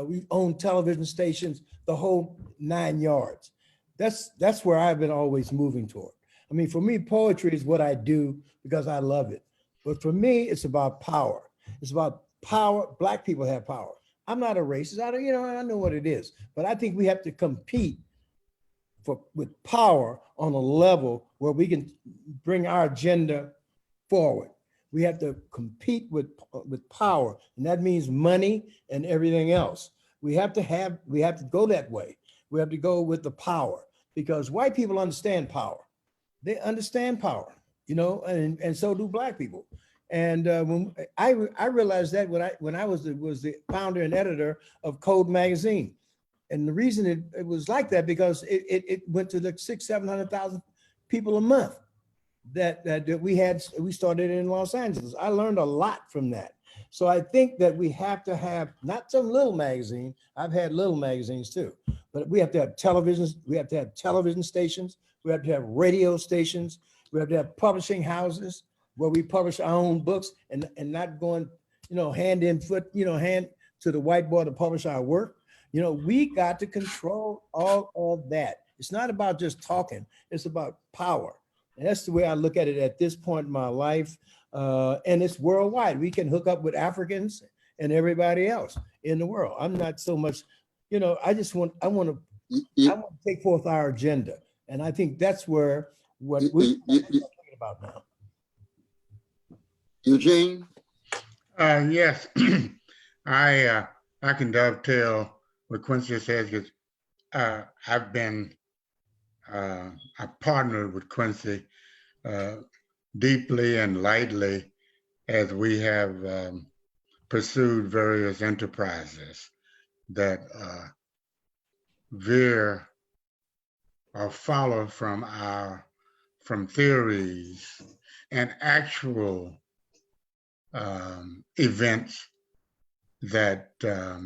we own television stations, the whole 9 yards. That's where I've been always moving toward. I mean, for me, poetry is what I do because I love it. But for me, it's about power. It's about power. Black people have power. I'm not a racist. I know what it is. But I think we have to compete with power on a level where we can bring our agenda forward. We have to compete with power, and that means money and everything else. We have to go that way. We have to go with the power, because white people understand power. They understand power, and so do Black people. And when I realized that when I was the founder and editor of Code Magazine. And the reason it was like that, because it went to like 600,000-700,000 people a month that we started in Los Angeles. I learned a lot from that. So I think that we have to have not some little magazine. I've had little magazines too, but we have to have televisions. We have to have television stations. We have to have radio stations. We have to have publishing houses where we publish our own books and not going, hand in foot, hand to the whiteboard to publish our work. We got to control all of that. It's not about just talking. It's about power. And that's the way I look at it at this point in my life. And it's worldwide. We can hook up with Africans and everybody else in the world. I'm not so much, I want to take forth our agenda. And I think that's where what we're talking about now. Eugene? Yes, I can dovetail what Quincy says because I partnered with Quincy deeply and lightly as we have pursued various enterprises that veer or follow from theories and actual events that are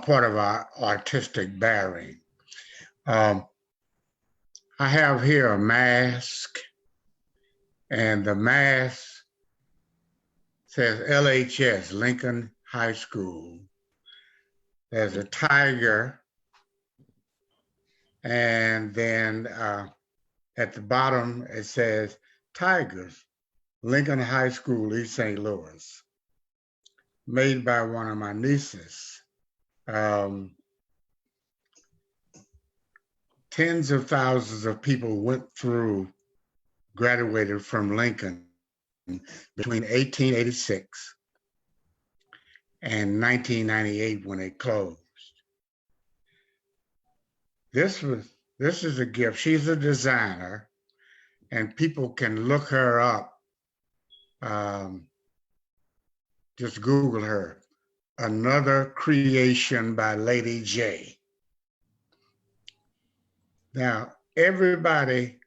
part of our artistic bearing. I have here a mask, and the mask says LHS, Lincoln High School. There's a tiger, and then at the bottom it says Tigers, Lincoln High School, East St. Louis, made by one of my nieces. Tens of thousands of people graduated from Lincoln between 1886 and 1998 when it closed. This is a gift. She's a designer, and people can look her up. Just Google her. Another Creation by Lady J. Now, everybody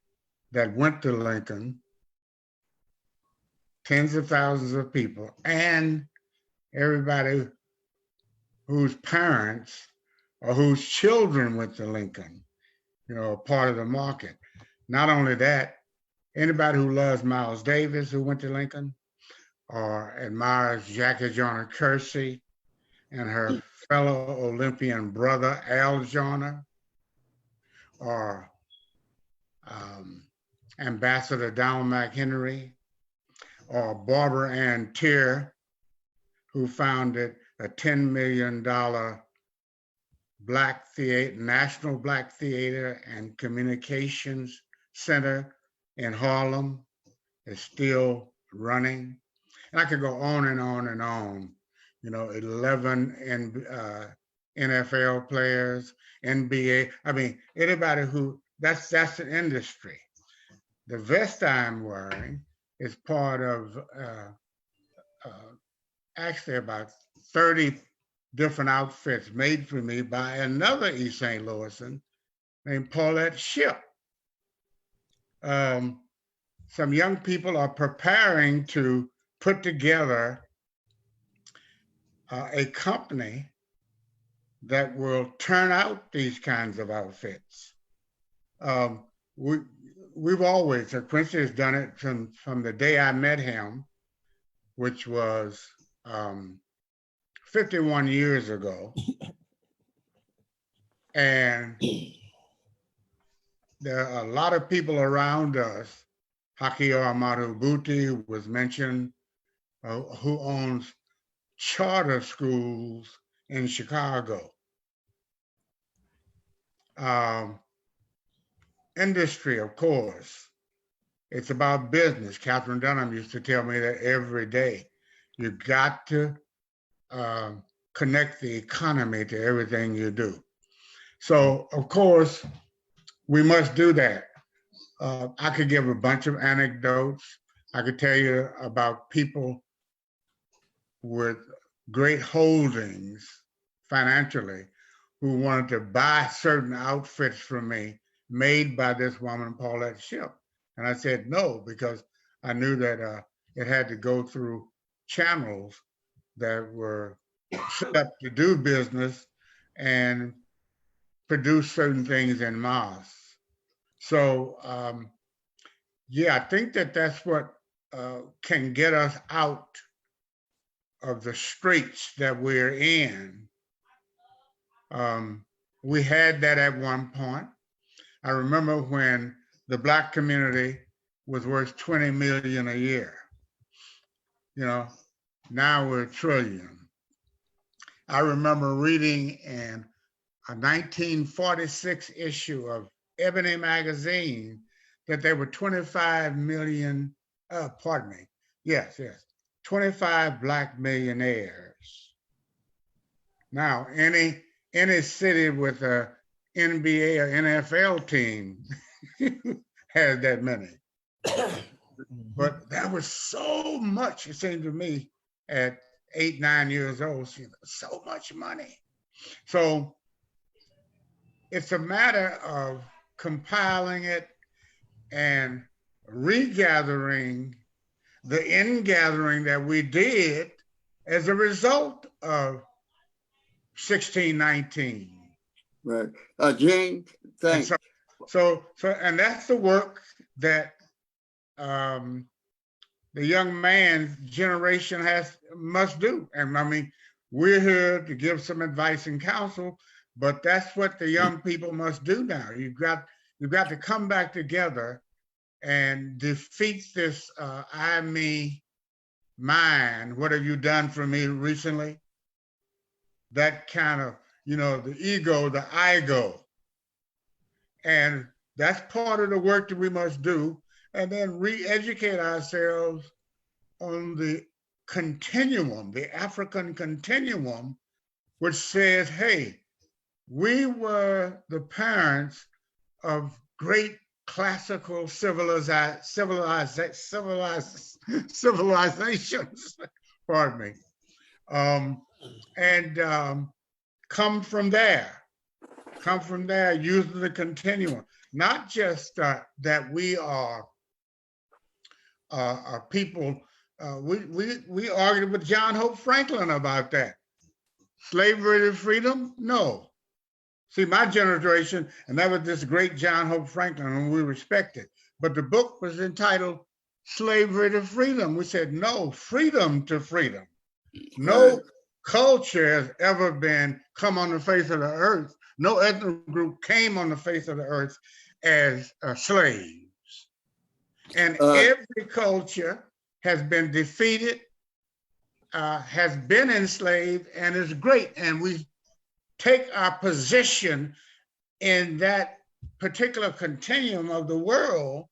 that went to Lincoln, tens of thousands of people, and everybody whose parents or whose children went to Lincoln, part of the market. Not only that, anybody who loves Miles Davis who went to Lincoln, or admires Jackie Joyner Kersee and her fellow Olympian brother, Al Joyner, or Ambassador Donald McHenry, or Barbara Ann Teer, who founded a $10 million National Black Theater and Communications Center in Harlem, is still running. And I could go on and on and on. 11 NFL players, NBA. I mean, anybody who, that's an industry. The vest I'm wearing is part of actually about 30 different outfits made for me by another East St. Louisan named Paulette Ship. Some young people are preparing to put together a company that will turn out these kinds of outfits. We've always, Quincy has done it from the day I met him, which was 51 years ago. And there are a lot of people around us, Hakio Amarubuti, who was mentioned, who owns charter schools in Chicago. Industry, of course. It's about business. Catherine Dunham used to tell me that every day. You got to connect the economy to everything you do. So, of course, we must do that. I could give a bunch of anecdotes. I could tell you about people with great holdings financially who wanted to buy certain outfits from me made by this woman, Paulette Ship. And I said no, because I knew that it had to go through channels that were set up to do business and produce certain things en masse. So yeah, I think that that's what can get us out of the straits that we're in. We had that at one point. I remember when the Black community was worth 20 million a year. You know, now we're a trillion. I remember reading in a 1946 issue of Ebony magazine that there were 25 million, 25 Black millionaires. Now, any city with a NBA or NFL team has that many. But that was so much, it seemed to me, at 8, 9 years old, so much money. So it's a matter of compiling it and regathering the ingathering that we did as a result of 1619. Right. Gene, thanks. And that's the work that the young man's generation must do. And I mean, we're here to give some advice and counsel, but that's what the young people must do now. You've got to come back together and defeat this I, me, mine. What have you done for me recently? That kind of, the ego, the I go. And that's part of the work that we must do. And then re-educate ourselves on the continuum, the African continuum, which says, hey, we were the parents of great classical civilizations, pardon me, and come from there, using the continuum. Not just that we are people, we argued with John Hope Franklin about that. Slavery to freedom? No. See, my generation, and that was this great John Hope Franklin, and we respected. But the book was entitled Slavery to Freedom. We said, no, freedom to freedom. No culture has ever come on the face of the earth. No ethnic group came on the face of the earth as slaves. And every culture has been defeated, has been enslaved, and is great. And we take our position in that particular continuum of the world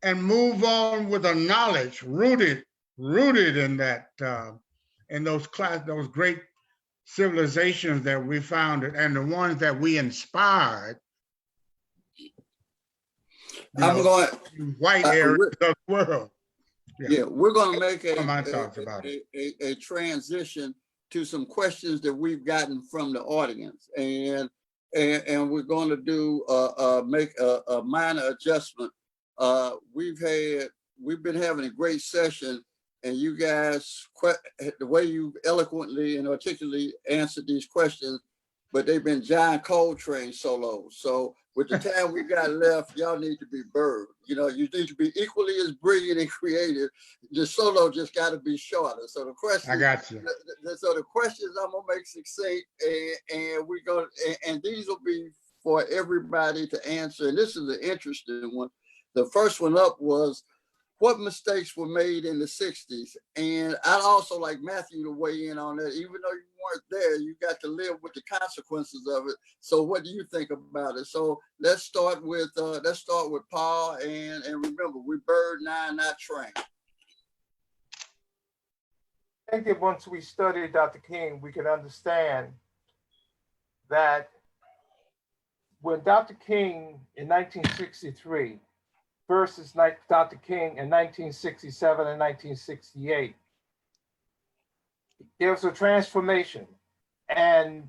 and move on with a knowledge rooted in that, in those great civilizations that we founded and the ones that we inspired. White areas of the world. Yeah, we're going to make a transition to some questions that we've gotten from the audience, and we're going to do make a minor adjustment. We've been having a great session, and you guys, the way you eloquently and articulately answered these questions, but they've been John Coltrane solos. So with the time we got left, y'all need to be bird. You need to be equally as brilliant and creative. The solo just got to be shorter. So the questions, I got you. So the questions I'm gonna make succinct, and these will be for everybody to answer. And this is an interesting one. The first one up was, what mistakes were made in the 60s? And I'd also like Matthew to weigh in on that. Even though you weren't there, you got to live with the consequences of it. So what do you think about it? So let's start with Paul, and remember, we bird 9, not train. I think that once we study Dr. King, we can understand that when Dr. King in 1963 versus Dr. King in 1967 and 1968, there was a transformation, and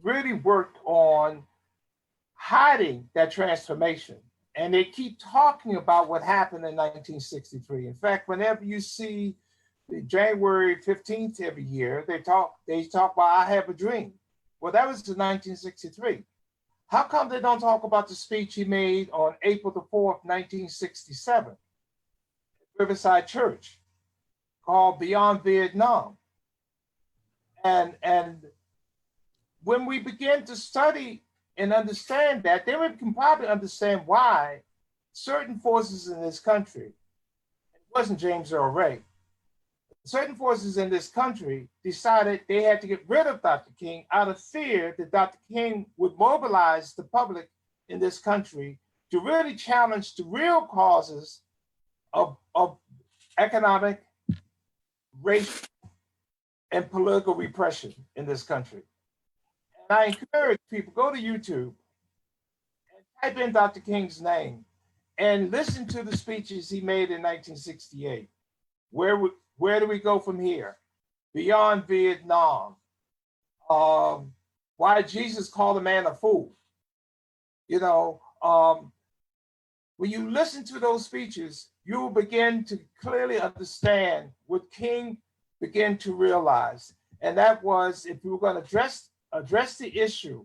really worked on hiding that transformation. And they keep talking about what happened in 1963. In fact, whenever you see January 15th every year, they talk about I Have a Dream. Well, that was in 1963. How come they don't talk about the speech he made on April the 4th, 1967, Riverside Church, called Beyond Vietnam? And when we begin to study and understand that, then we can probably understand why certain forces in this country, it wasn't James Earl Ray, certain forces in this country decided they had to get rid of Dr. King out of fear that Dr. King would mobilize the public in this country to really challenge the real causes of economic, racial, and political repression in this country. And I encourage people, go to YouTube and type in Dr. King's name and listen to the speeches he made in 1968. Where do we go from here? Beyond Vietnam. Why Jesus called a man a fool. You know, when you listen to those speeches, you will begin to clearly understand what King began to realize. And that was, if we were going to address the issue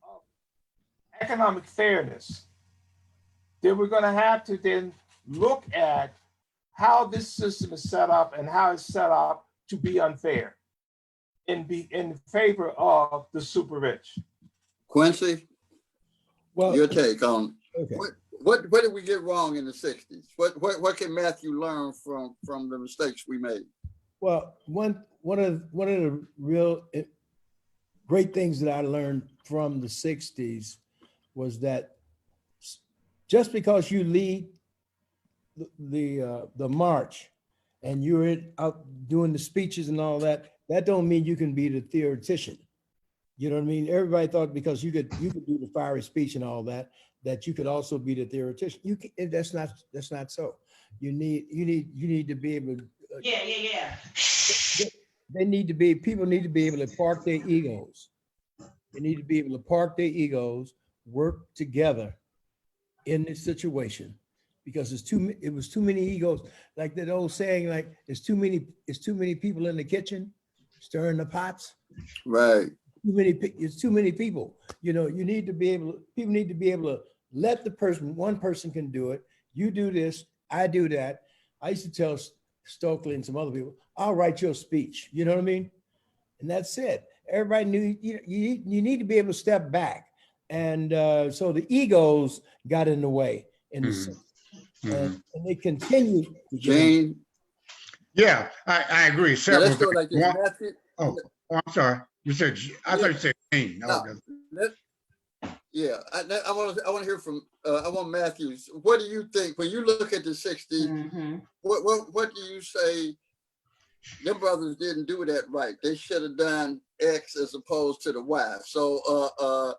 of economic fairness, then we're going to have to then look at how this system is set up and how it's set up to be unfair and be in favor of the super rich. Quincy, Well, your take on okay. what did we get wrong in the 60s? What can Matthew learn from the mistakes we made? Well, one of the real great things that I learned from the 60s was that just because you lead the march and you're out doing the speeches and all that, that don't mean you can be the theoretician. You know what I mean? Everybody thought because you could do the fiery speech and all that you could also be the theoretician. You can, that's not so. You need to be able to. Yeah. People need to be able to park their egos. They need to be able to park their egos, work together in this situation, because it was too many egos. Like that old saying, like it's too many people in the kitchen stirring the pots. Right. It's too many people. You know, people need to be able to let one person can do it. You do this, I do that. I used to tell Stokely and some other people, I'll write your speech. You know what I mean? And that's it. Everybody knew you need to be able to step back. And so the egos got in the way in the sense. And they continue. Jane? Yeah, I agree. Now let's go like this. Matthew, I'm sorry. You said, I thought you said Jane. No, yeah, I want to hear from, I want Matthews. What do you think when you look at the 60s? What do you say? Them brothers didn't do that right. They should have done X as opposed to the Y. So,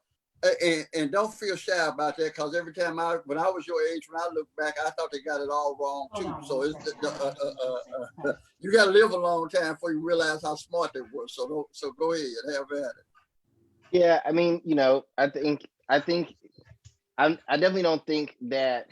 and don't feel shy about that, because every time when I was your age, when I look back, I thought they got it all wrong too. So it's you got to live a long time before you realize how smart they were. So go ahead, have at it. Yeah, I mean, you know, I definitely don't think that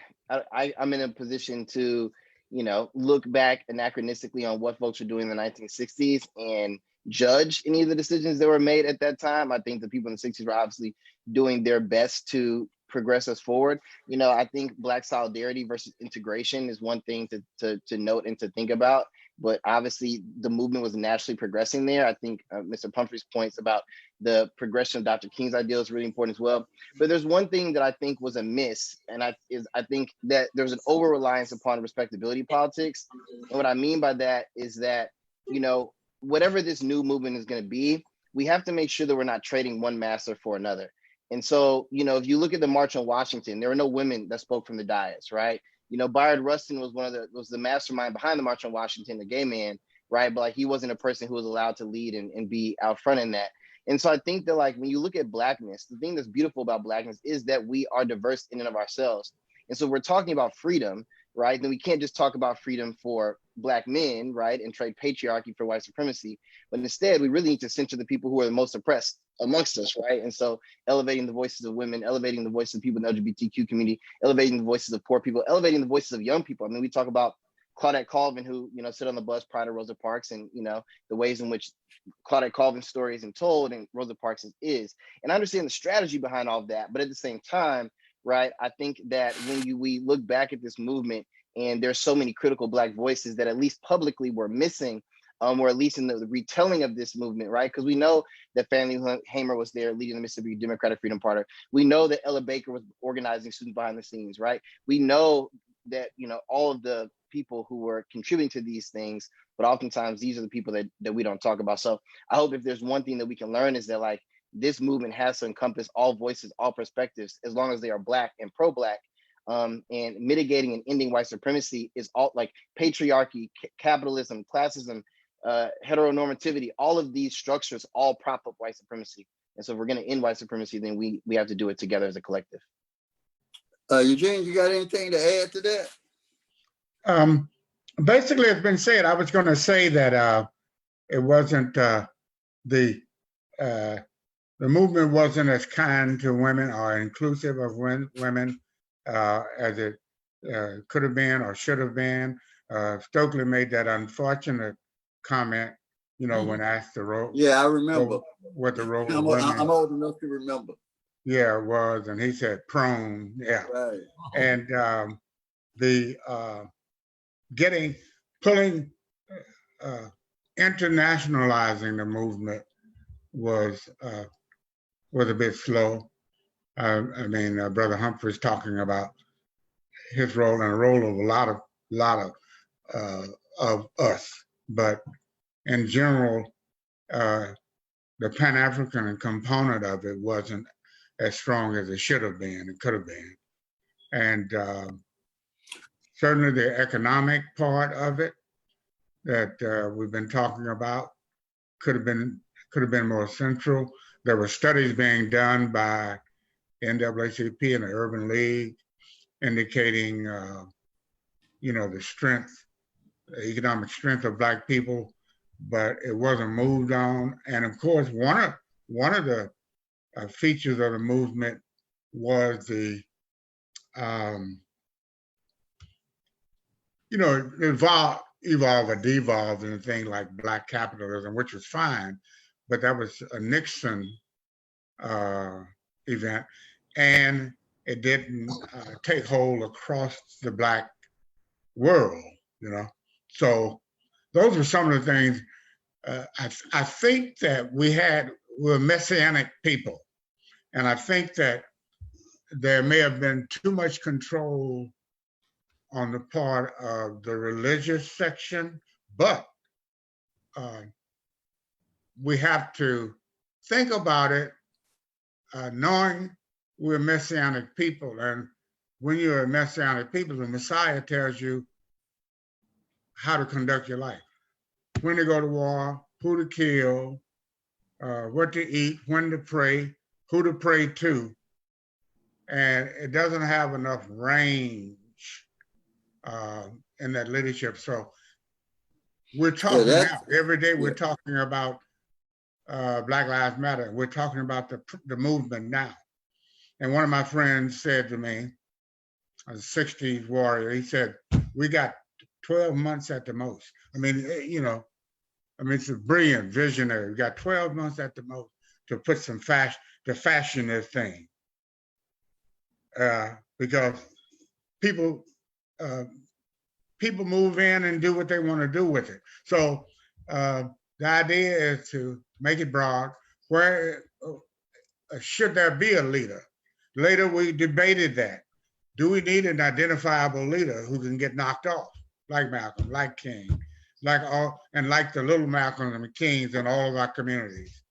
I'm in a position to, you know, look back anachronistically on what folks were doing in the 1960s and judge any of the decisions that were made at that time. I think the people in the 60s were obviously doing their best to progress us forward. You know, I think Black solidarity versus integration is one thing to note and to think about. But obviously, the movement was naturally progressing there. I think Mr. Pumphrey's points about the progression of Dr. King's ideal is really important as well. But there's one thing that I think was a miss, and I think that there's an over-reliance upon respectability politics. And what I mean by that is that, you know, whatever this new movement is going to be, we have to make sure that we're not trading one master for another. And so, you know, if you look at the March on Washington, there were no women that spoke from the dais, right? You know, Bayard Rustin was the mastermind behind the March on Washington, the gay man, right? But like, he wasn't a person who was allowed to lead and be out front in that. And so I think that, like, when you look at Blackness, the thing that's beautiful about Blackness is that we are diverse in and of ourselves. And so we're talking about freedom, right? Then we can't just talk about freedom for Black men, right? And trade patriarchy for white supremacy. But instead, we really need to center the people who are the most oppressed amongst us, right? And so elevating the voices of women, elevating the voices of people in the LGBTQ community, elevating the voices of poor people, elevating the voices of young people. I mean, we talk about Claudette Colvin, who, you know, sit on the bus prior to Rosa Parks, and, you know, the ways in which Claudette Colvin's story isn't told and Rosa Parks is. And I understand the strategy behind all of that, but at the same time, right, I think that when we look back at this movement, and there's so many critical Black voices that at least publicly were missing, or at least in the retelling of this movement, right? Because we know that Fannie Hamer was there leading the Mississippi Democratic Freedom Party. We know that Ella Baker was organizing students behind the scenes, right? We know that, you know, all of the people who were contributing to these things, but oftentimes these are the people that we don't talk about. So I hope if there's one thing that we can learn is that, like, this movement has to encompass all voices, all perspectives, as long as they are Black and pro-Black. And mitigating and ending white supremacy is all, like, patriarchy, capitalism, classism, heteronormativity, all of these structures all prop up white supremacy. And so if we're going to end white supremacy, then we have to do it together as a collective. Eugene, you got anything to add to that? Basically, it's been said. I was going to say that it wasn't the movement wasn't as kind to women or inclusive of women as it could have been or should have been. Stokely made that unfortunate comment, you know, when asked the role. Yeah, I remember what the role I'm, of women. I'm old enough to remember. Yeah, it was, and he said prone. Yeah, right. And the pulling, internationalizing the movement was a bit slow. I mean, Brother Humphrey's talking about his role and the role of a lot of us, but in general, the Pan-African component of it wasn't as strong as it should have been, it could have been. And certainly the economic part of it that we've been talking about could have been more central. There were studies being done by NAACP and the Urban League indicating, you know, the economic strength of Black people, but it wasn't moved on. And of course, one of the features of the movement was the, you know, evolve or devolve into things like Black capitalism, which was fine, but that was a Nixon event, and it didn't take hold across the Black world, you know. So those are some of the things. I think that we're messianic people, and I think that there may have been too much control on the part of the religious section, but we have to think about it, knowing we're messianic people. And when you're a messianic people, the Messiah tells you how to conduct your life, when to go to war, who to kill, what to eat, when to pray, who to pray to. And it doesn't have enough range in that leadership. So we're talking now, every day we're talking about Black Lives Matter. We're talking about the movement now. And one of my friends said to me, a 60s warrior, he said, we got 12 months at the most. I mean, you know, it's a brilliant visionary. We got 12 months at the most to put some to fashion this thing. Because people move in and do what they want to do with it. So the idea is to make it broad. Where should there be a leader? Later, we debated that. Do we need an identifiable leader who can get knocked off, like Malcolm, like King, like the little Malcolms and Kings in all of our communities?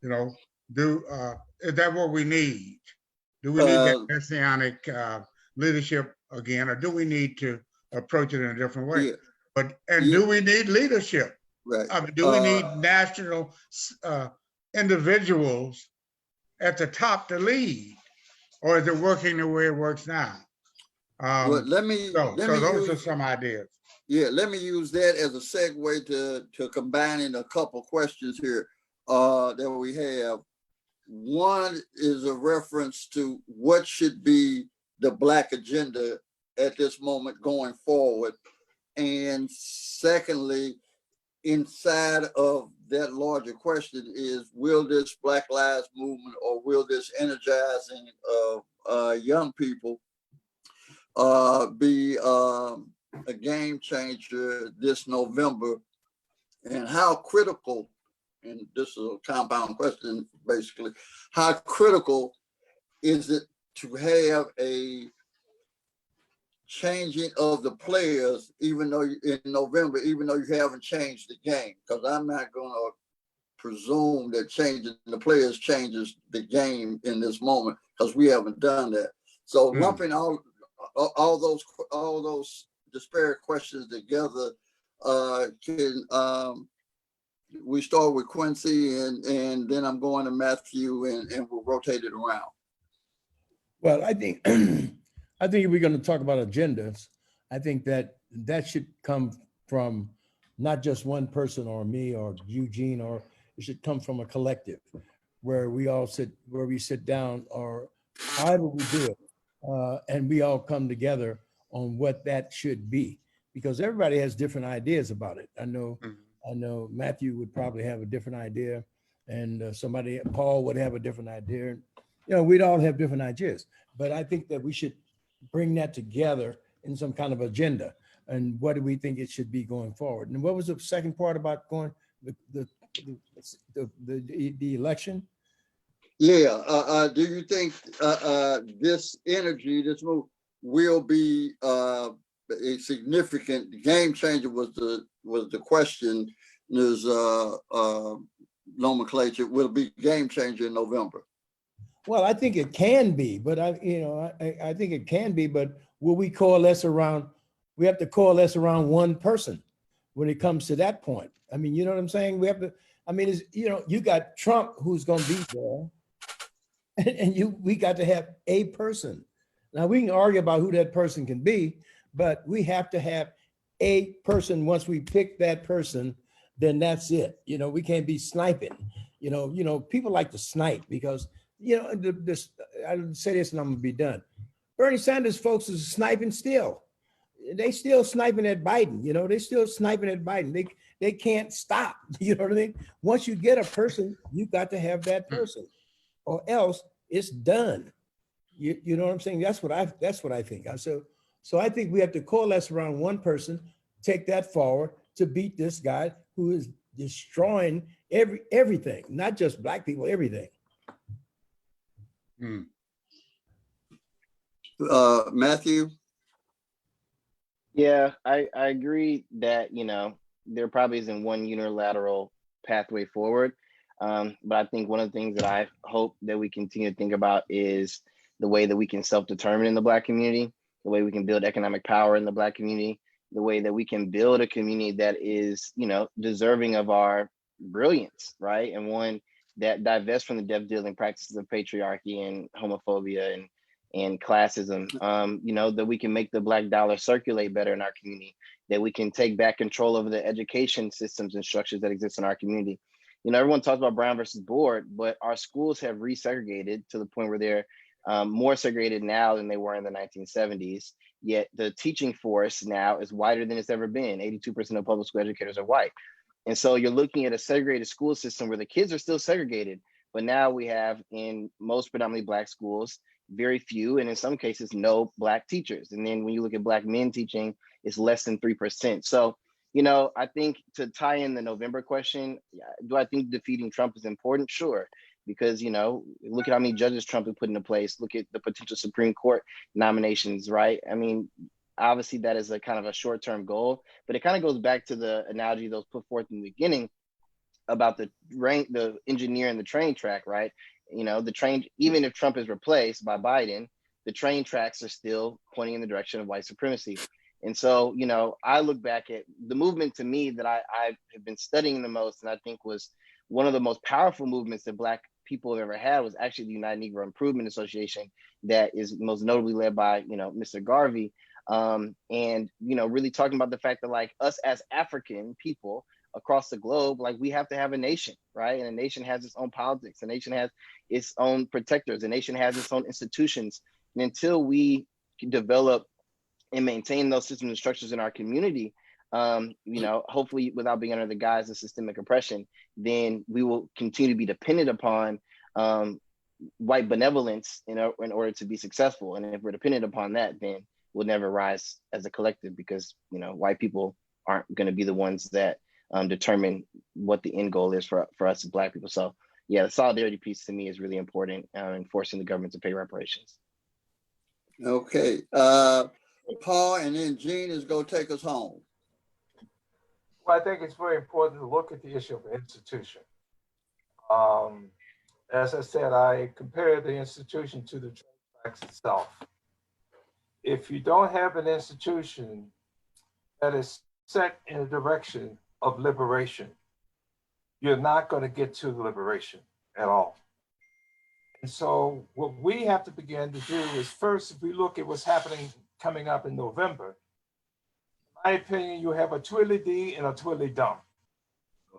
You know, is that what we need? Do we need that messianic leadership again, or do we need to approach it in a different way? Yeah. Do we need leadership? Right. I mean, do we need national individuals at the top to lead, or is it working the way it works now? Well, those are some ideas. Yeah, let me use that as a segue to combining a couple questions here that we have. One is a reference to what should be the Black agenda at this moment going forward. And secondly, inside of that larger question is, will this Black Lives Movement, or will this energizing of young people be a game changer this November? And how critical, and this is a compound question basically, how critical is it to have a changing of the players, even though in November, even though you haven't changed the game? Because I'm not going to presume that changing the players changes the game in this moment, because we haven't done that. So lumping all those disparate questions together, can we start with Quincy, and then I'm going to Matthew, and we'll rotate it around. Well, I think I think if we're going to talk about agendas, I think that should come from not just one person or me or Eugene, or it should come from a collective where we all sit down, or however we do it, and we all come together on what that should be, because everybody has different ideas about it. I know Matthew would probably have a different idea, and Paul would have a different idea. You know, we'd all have different ideas, but I think that we should bring that together in some kind of agenda. And what do we think it should be going forward? And what was the second part about going the election? Yeah. Do you think this energy, this move, will be a significant game changer? Was the question? There's nomenclature. Will it be game changer in November? Well, I think it can be, but I think it can be, but will we coalesce around? We have to coalesce around one person when it comes to that point. I mean, you know what I'm saying? We have to. I mean, you got Trump who's going to be there, and we got to have a person. Now we can argue about who that person can be, but we have to have a person. Once we pick that person, then that's it. You know, we can't be sniping. You know, people like to snipe because. You know, I'll say this and I'm gonna be done. Bernie Sanders folks is sniping still. They still sniping at Biden. You know, they still sniping at Biden. They can't stop. You know what I mean? Once you get a person, you got to have that person, or else it's done. You know what I'm saying? That's what I think. So I think we have to coalesce around one person, take that forward to beat this guy who is destroying everything, not just Black people, everything. Matthew? Yeah, I agree that, you know, there probably isn't one unilateral pathway forward. But I think one of the things that I hope that we continue to think about is the way that we can self-determine in the Black community, the way we can build economic power in the Black community, the way that we can build a community that is, you know, deserving of our brilliance, right? And one that divests from the death-dealing practices of patriarchy and homophobia and classism, you know, that we can make the Black dollar circulate better in our community, that we can take back control over the education systems and structures that exist in our community. You know, everyone talks about Brown versus Board, but our schools have resegregated to the point where they're more segregated now than they were in the 1970s, yet the teaching force now is wider than it's ever been. 82% of public school educators are white. And so you're looking at a segregated school system where the kids are still segregated, but now we have in most predominantly Black schools, very few, and in some cases, no Black teachers. And then when you look at Black men teaching, it's less than 3%. So, you know, I think to tie in the November question, do I think defeating Trump is important? Sure. Because, you know, look at how many judges Trump has put into place. Look at the potential Supreme Court nominations, right? I mean, obviously that is a kind of a short-term goal, but it kind of goes back to the analogy that was put forth in the beginning about the engineer and the train track, right? You know, the train, even if Trump is replaced by Biden, the train tracks are still pointing in the direction of white supremacy. And so, you know, I look back at the movement to me that I have been studying the most, and I think was one of the most powerful movements that Black people have ever had, was actually the United Negro Improvement Association, that is most notably led by, you know, Mr. Garvey. And, you know, really talking about the fact that, like, us as African people across the globe, like, we have to have a nation, right? And a nation has its own politics. A nation has its own protectors. A nation has its own institutions. And until we develop and maintain those systems and structures in our community, you know, hopefully without being under the guise of systemic oppression, then we will continue to be dependent upon white benevolence in order to be successful. And if we're dependent upon that, then we'll never rise as a collective, because, you know, white people aren't going to be the ones that determine what the end goal is for us as Black people. So yeah, the solidarity piece to me is really important in forcing the government to pay reparations. Okay, Paul, and then Gene is going to take us home. Well, I think it's very important to look at the issue of institution. As I said, I compare the institution to the train tracks itself. If you don't have an institution that is set in a direction of liberation, you're not going to get to the liberation at all. And so what we have to begin to do is, first, if we look at what's happening coming up in November, in my opinion, you have a twiddly-dee and a twiddly-dum.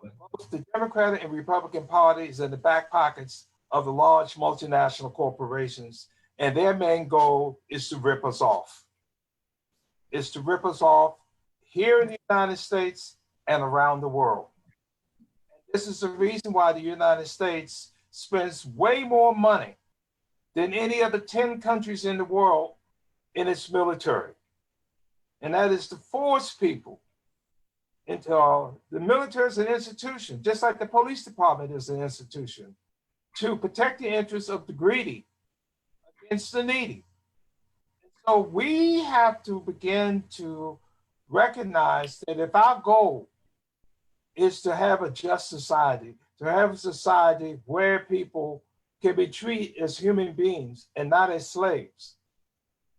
Both the Democratic and Republican parties in the back pockets of the large multinational corporations, and their main goal is to rip us off. It's to rip us off here in the United States and around the world. And this is the reason why the United States spends way more money than any other 10 countries in the world in its military. And that is to force people into the military is an institution, just like the police department is an institution, to protect the interests of the greedy against the needy. So we have to begin to recognize that if our goal is to have a just society, to have a society where people can be treated as human beings and not as slaves,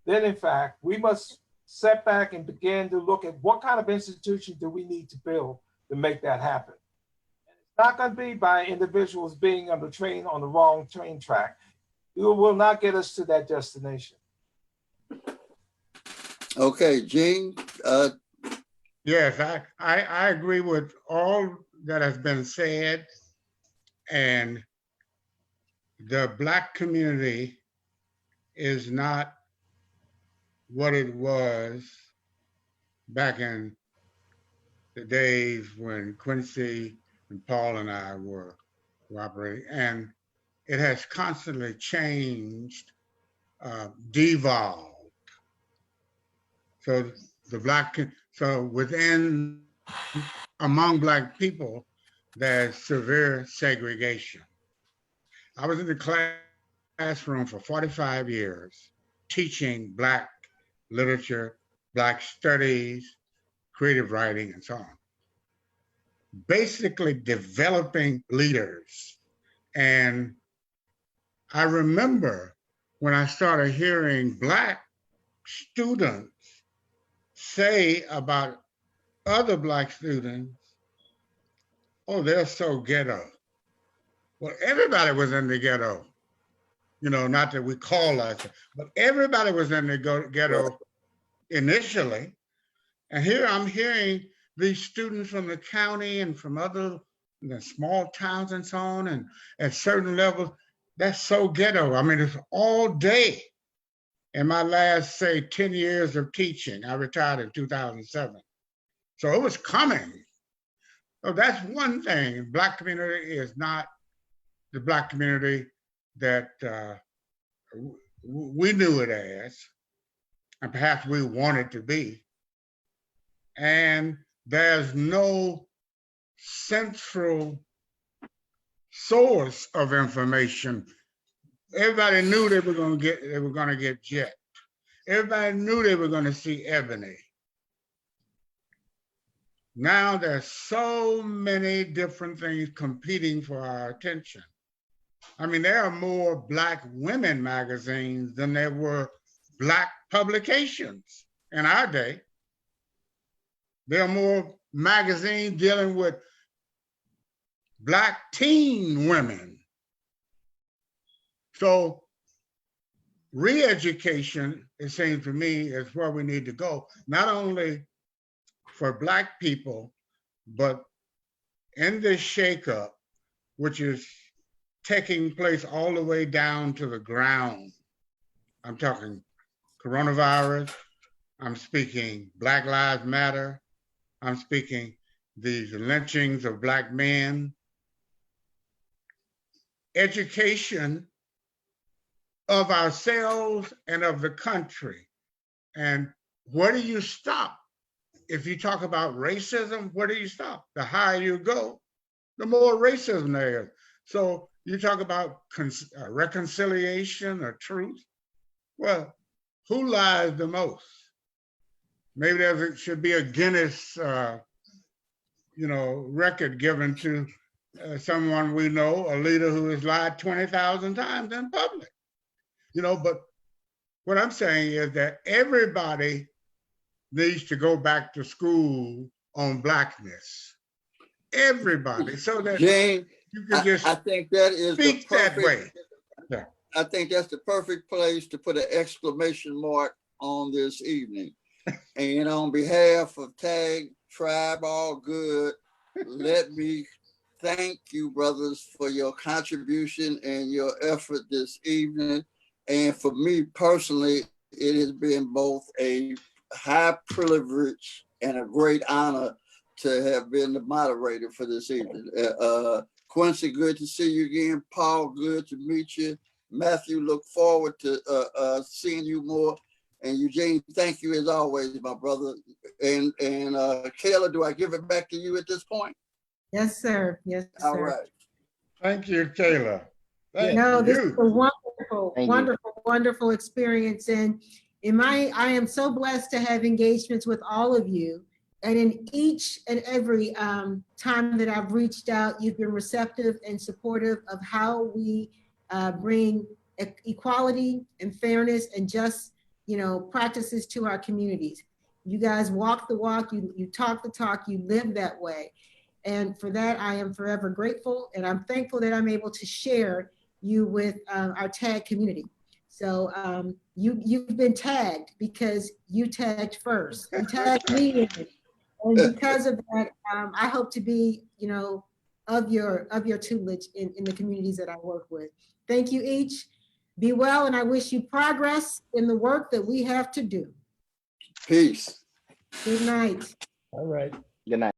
then in fact, we must step back and begin to look at what kind of institution do we need to build to make that happen. And it's not going to be by individuals being on the wrong train track. It will not get us to that destination. Okay, Gene. Yes, I agree with all that has been said, and the Black community is not what it was back in the days when Quincy and Paul and I were operating, and it has constantly changed, devolved. So among Black people, there's severe segregation. I was in the classroom for 45 years teaching Black literature, Black studies, creative writing, and so on. Basically developing leaders. And I remember when I started hearing Black students say about other Black students, oh, they're so ghetto. Well, everybody was in the ghetto. You know, not that we call us, but everybody was in the ghetto initially. And here I'm hearing these students from the county and from other small towns and so on, and at certain levels, that's so ghetto. I mean, it's all day. In my last, say, 10 years of teaching, I retired in 2007. So it was coming. So that's one thing. Black community is not the Black community that we knew it as, and perhaps we want it to be. And there's no central source of information. Everybody knew they were going to get Jet. Everybody knew they were going to see Ebony. Now there's so many different things competing for our attention. I mean, there are more Black women magazines than there were Black publications in our day. There are more magazines dealing with Black teen women. So re-education, it seems to me, is where we need to go, not only for Black people, but in this shakeup, which is taking place all the way down to the ground. I'm talking coronavirus, I'm speaking Black Lives Matter, I'm speaking these lynchings of Black men, education of ourselves and of the country. And where do you stop? If you talk about racism, where do you stop? The higher you go, the more racism there is. So you talk about reconciliation or truth. Well, who lies the most? Maybe there should be a Guinness, record given to someone we know, a leader who has lied 20,000 times in public. But what I'm saying is that everybody needs to go back to school on Blackness. Everybody, so that Jane, you can just I think that is the speak that way. perfect, Yeah. I think that's the perfect place to put an exclamation mark on this evening. And on behalf of Tag Tribe All Good, let me thank you, brothers, for your contribution and your effort this evening. And for me personally, it has been both a high privilege and a great honor to have been the moderator for this evening. Quincy, good to see you again. Paul, good to meet you. Matthew, look forward to seeing you more. And Eugene, thank you as always, my brother. And Kayla, do I give it back to you at this point? Yes, sir. Yes, sir. All right. Thank you, Kayla. Thank This you. is a wonderful, Thank you. wonderful, wonderful experience. And I am so blessed to have engagements with all of you. And in each and every time that I've reached out, you've been receptive and supportive of how we bring equality and fairness and just, practices to our communities. You guys walk the walk, you talk the talk, you live that way. And for that, I am forever grateful. And I'm thankful that I'm able to share you with our tag community. So you've been tagged because you tagged first. You tagged me in it. And because of that, I hope to be, of your tutelage in the communities that I work with. Thank you each. Be well, and I wish you progress in the work that we have to do. Peace. Good night. All right. Good night.